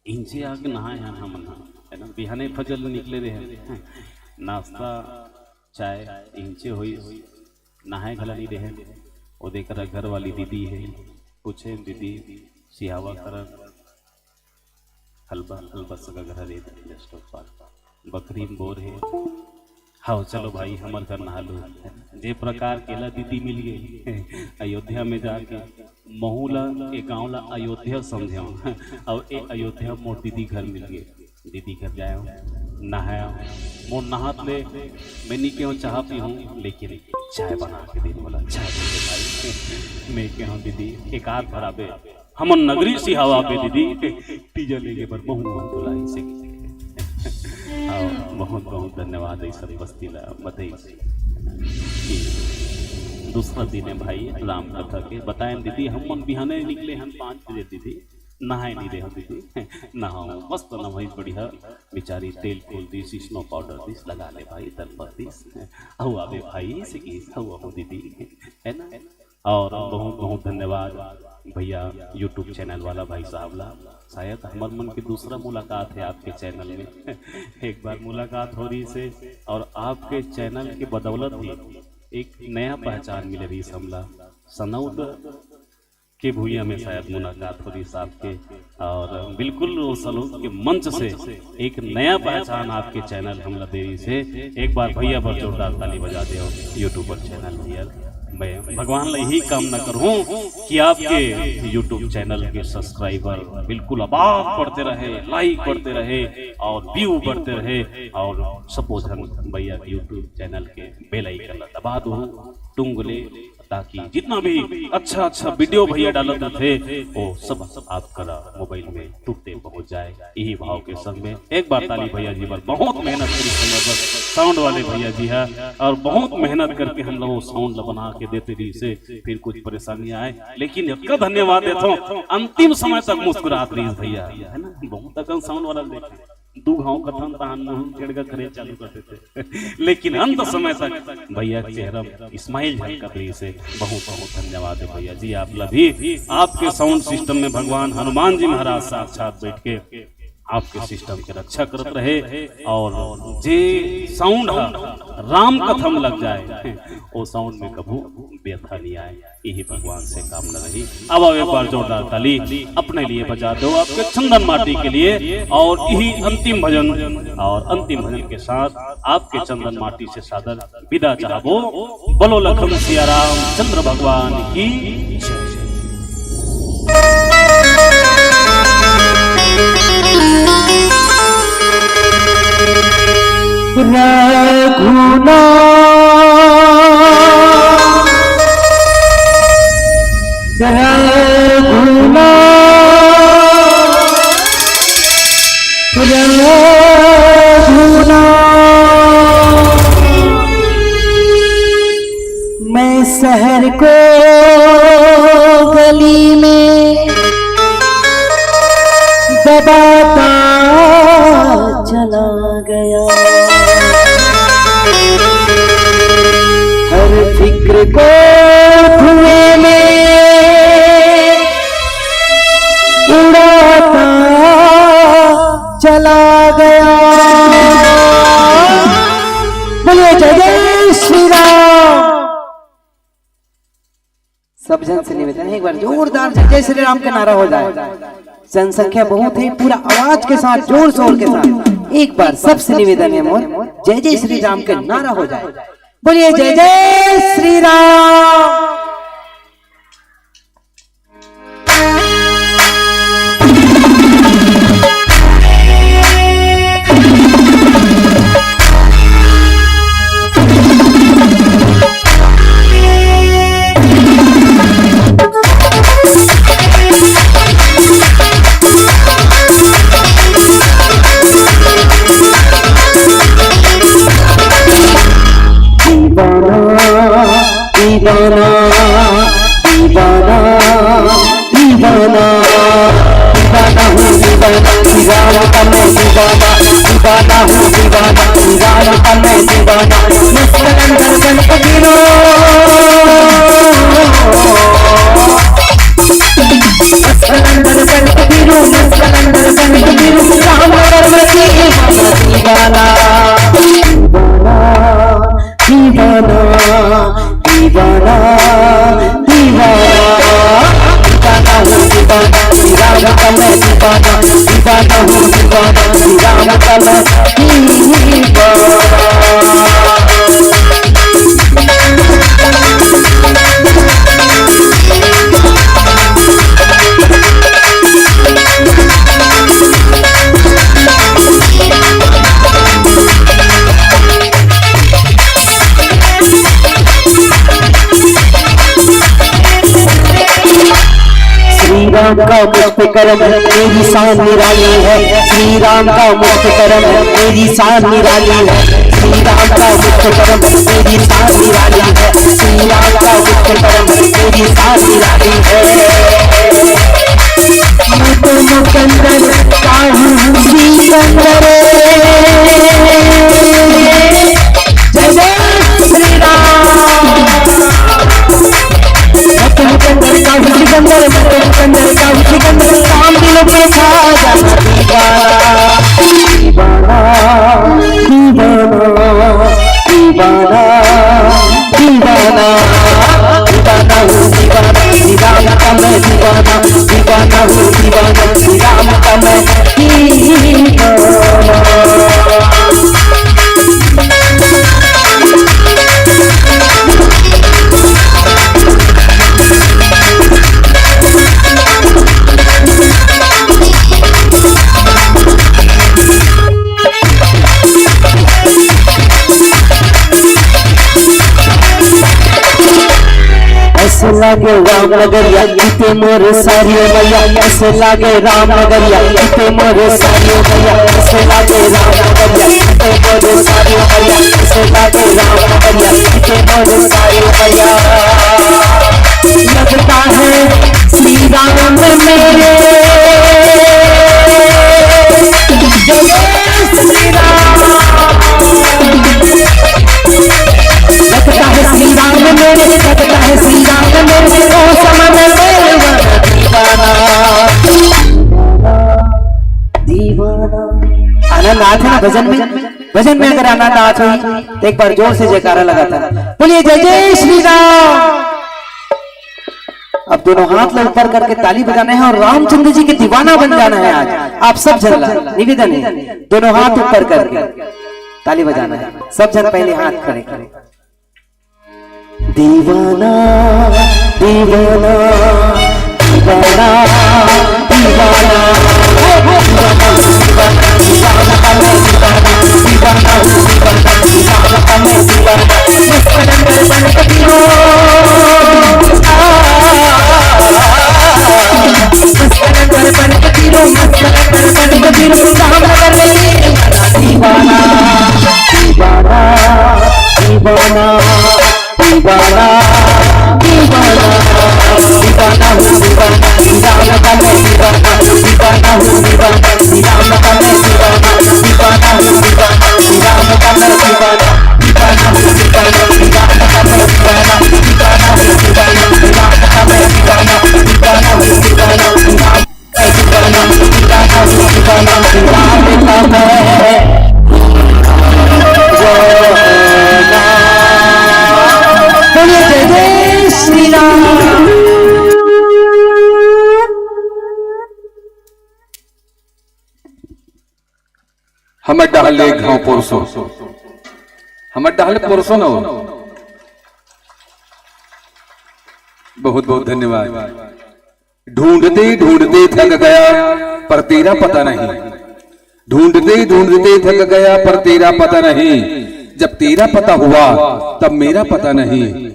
इंचे आके नहाए हैं हम है ना। बिहाने फजल निकले रहे, नाश्ता चाय इंचे हुई, नहाए घला नहीं रहे। वो देकर घर वाली दीदी है, पूछे दीदी सिहावा कर हलवा हलवा सगा घर बकरी बोर है। हाँ चलो भाई हमार घर नहा लो। जे प्रकार केला दीदी मिल गई अयोध्या में जाके महुला के गाँव ला अयोध्या समझे और एक अयोध्या मोर दीदी घर मिल गए। दीदी घर जाए नहाया, मोर नहात ले मैंने क्यों चाह पी हूँ, लेकिन चाय बना के दिन बोला चाय भाई मैं क्यों दीदी एक आध भराबे हमन नगरी से हवा पे दीदी तीजा लेके पर बहु बुलाई से बहुत बहुत धन्यवाद है सब बस्ती ला बधाई से। दूसरा दिन है भाई राम कथा के बताएं दीदी हम मन बिहाने निकले हम 5 बजे दीदी नहाए नहीं रहे दीदी नहाओ मस्त न भाई बढ़िया बेचारी तेल फूल दी स्नो पाउडर दिस लगा ले भाई तन पर दिस हवा बे भाई से की हवा हो दीदी है ना। और बहुत बहुत धन्यवाद भैया यूट्यूब चैनल वाला भाई साहब ला। शायद हमार मन की दूसरा मुलाकात है आपके चैनल में। एक बार मुलाकात हो रही से और आपके चैनल की बदौलत ही एक नया पहचान मिल रही समला सनौद के भूया में शायद मुलाकात हो रही साहब के, और बिल्कुल सनौद के मंच से एक नया पहचान आपके चैनल हमला दे रही से। एक बार भैया पर जोरदार ताली बजा दे यूट्यूबर चैनल भैया। मैं भगवान ला यही कामना करूं कि आपके यूट्यूब चैनल के सब्सक्राइबर बिल्कुल आबाद बढ़ते रहे, लाइक बढ़ते रहे और व्यू बढ़ते रहे, और सपोजन भैया यूट्यूब चैनल के बेल आइकन दबा दो टुंगले, ताकि जितना भी अच्छा अच्छा वीडियो भैया डालते थे वो सब आपका मोबाइल में तुरते पहुंच जाए। यही भाव के संग में एक बार ताली भैया जी पर। बहुत मेहनत करी साउंड वाले भैया जी है, और बहुत मेहनत करके हम लोग साउंड बना के देते रही से, फिर कुछ परेशानी आए लेकिन इसका धन्यवाद देता हूँ अंतिम समय तक मुस्कुरात रही भैया है ना। बहुत अकन साउंड वाला देखे दू घाव कथन तहन चढ़ करे चालू करते थे लेकिन अंत समय तक भैया चेहरा इस्माइल झलकत रही से। बहुत बहुत धन्यवाद है भैया जी। आप भी आपके साउंड सिस्टम में भगवान हनुमान जी महाराज साक्षात बैठ के आपके सिस्टम के रक्षा करत रहे, और जे साउंड राम कथम लग जाए वो साउंड में कभू व्यथा नहीं आए। यही भगवान से कामना रही। अब एक बार जोरदार ताली अपने लिए बजा दो आपके चंदन माटी के लिए, और यही अंतिम भजन, और अंतिम भजन के साथ आपके चंदन माटी से सादर विदा चाहबो। बोलो लखन सिया राम चंद्र भगवान की जय।
मैं शहर को गली में दबाता चला गया, हर फिक्र को धुएं में उड़ाता चला गया। बोलिए जय जय श्री राम। सब जन से निवेदन है एक बार जोरदार जय जय श्री राम का नारा हो जाए। जनसंख्या बहुत है, पूरा आवाज के साथ जोर शोर के साथ एक बार सबसे निवेदन है मोर जय जय श्री राम का नारा हो जाए। बोलिए जय जय श्री राम। दीवाना दीवाना दीवाना दीवाना हूँ दीवाना दीवाना का मैं दीवाना दीवाना हूँ दीवाना दीवाना का मैं दीवाना। मुस्कलंदर बन के गिरो मुस्कलंदर बन के गिरो मुस्कलंदर बन के गिरो राम पार्वती दीवाना दीवाना दीवाना दीवाना दीवाना हूँ दीवाना दीवाना का मैं दीवाना दीवाना हूँ दीवाना दीवाना का मैं राम का मुक्त करम मेरी शान निराली है। श्री राम का मुक्त करम मेरी शान निराली है। श्री राम का मुक्त करम मेरी शान निराली है। श्री राम का मुक्त करम मेरी शान निराली है। मैं तो मुकंदर का हूँ सिकंदर। जय जय श्री राम। सिकंदर मैं तो सिकंदर का हूँ सिकंदर काम दिलों पे खा जाना दीवाना दीवाना दीवाना दीवाना दीवाना हूँ दीवाना श्री राम का मैं दीवाना दीवाना हूँ दीवाना श्री राम का मैं दीवाना। ऐसे लागे राम नगरिया इते मोरे सारियो मैया ऐसे लागे राम नगरिया इते मोरे सारियो मैया ऐसे लागे राम नगरिया इते मोरे सारियो मैया ऐसे लागे राम नगरिया इते मोरे सारियो मैया। लगता है श्री राम मेरे श्री राम लगता है श्री राम मेरे लगता है श्री राम मेरे ओ समझ दीवाना दीवाना। आनंद आते ना भजन में अगर आनंद आते हुई तो एक बार जोर से जयकारा लगाता बोलिए जय जय श्री राम। अब दोनों हाथ ऊपर करके ताली बजाना है और रामचंद्र जी के दीवाना बन जाना है। आज आप सब जन निवेदन है दोनों हाथ ऊपर करके ताली बजाना है। सब जन पहले हाथ खड़े करें। दीवाना दीवाना दीवाना दीवाना दीवाना दीवाना दीवाना दीवाना हूँ दीवाना श्री राम का मैं दीवाना दीवाना हूँ दीवाना श्री राम का मैं दीवाना दीवाना हूँ दीवाना श्री राम का मैं दीवाना दीवाना हूँ दीवाना श्री राम का मैं दीवाना दीवाना हूँ दीवाना श्री राम का मैं दीवाना दीवाना हूँ दीवाना श्री राम का दीवाना दीवाना हूँ दीवाना श्री राम का मैं जय जय श्री राम।
हमें डाले घाव पुरुषों हमें डाले पुरुषों न हो। बहुत बहुत धन्यवाद। ढूंढते ढूंढते थक गया पर तेरा पता नहीं ढूंढते ढूंढते थक गया पर तेरा पता नहीं जब तेरा पता हुआ तब मेरा पता नहीं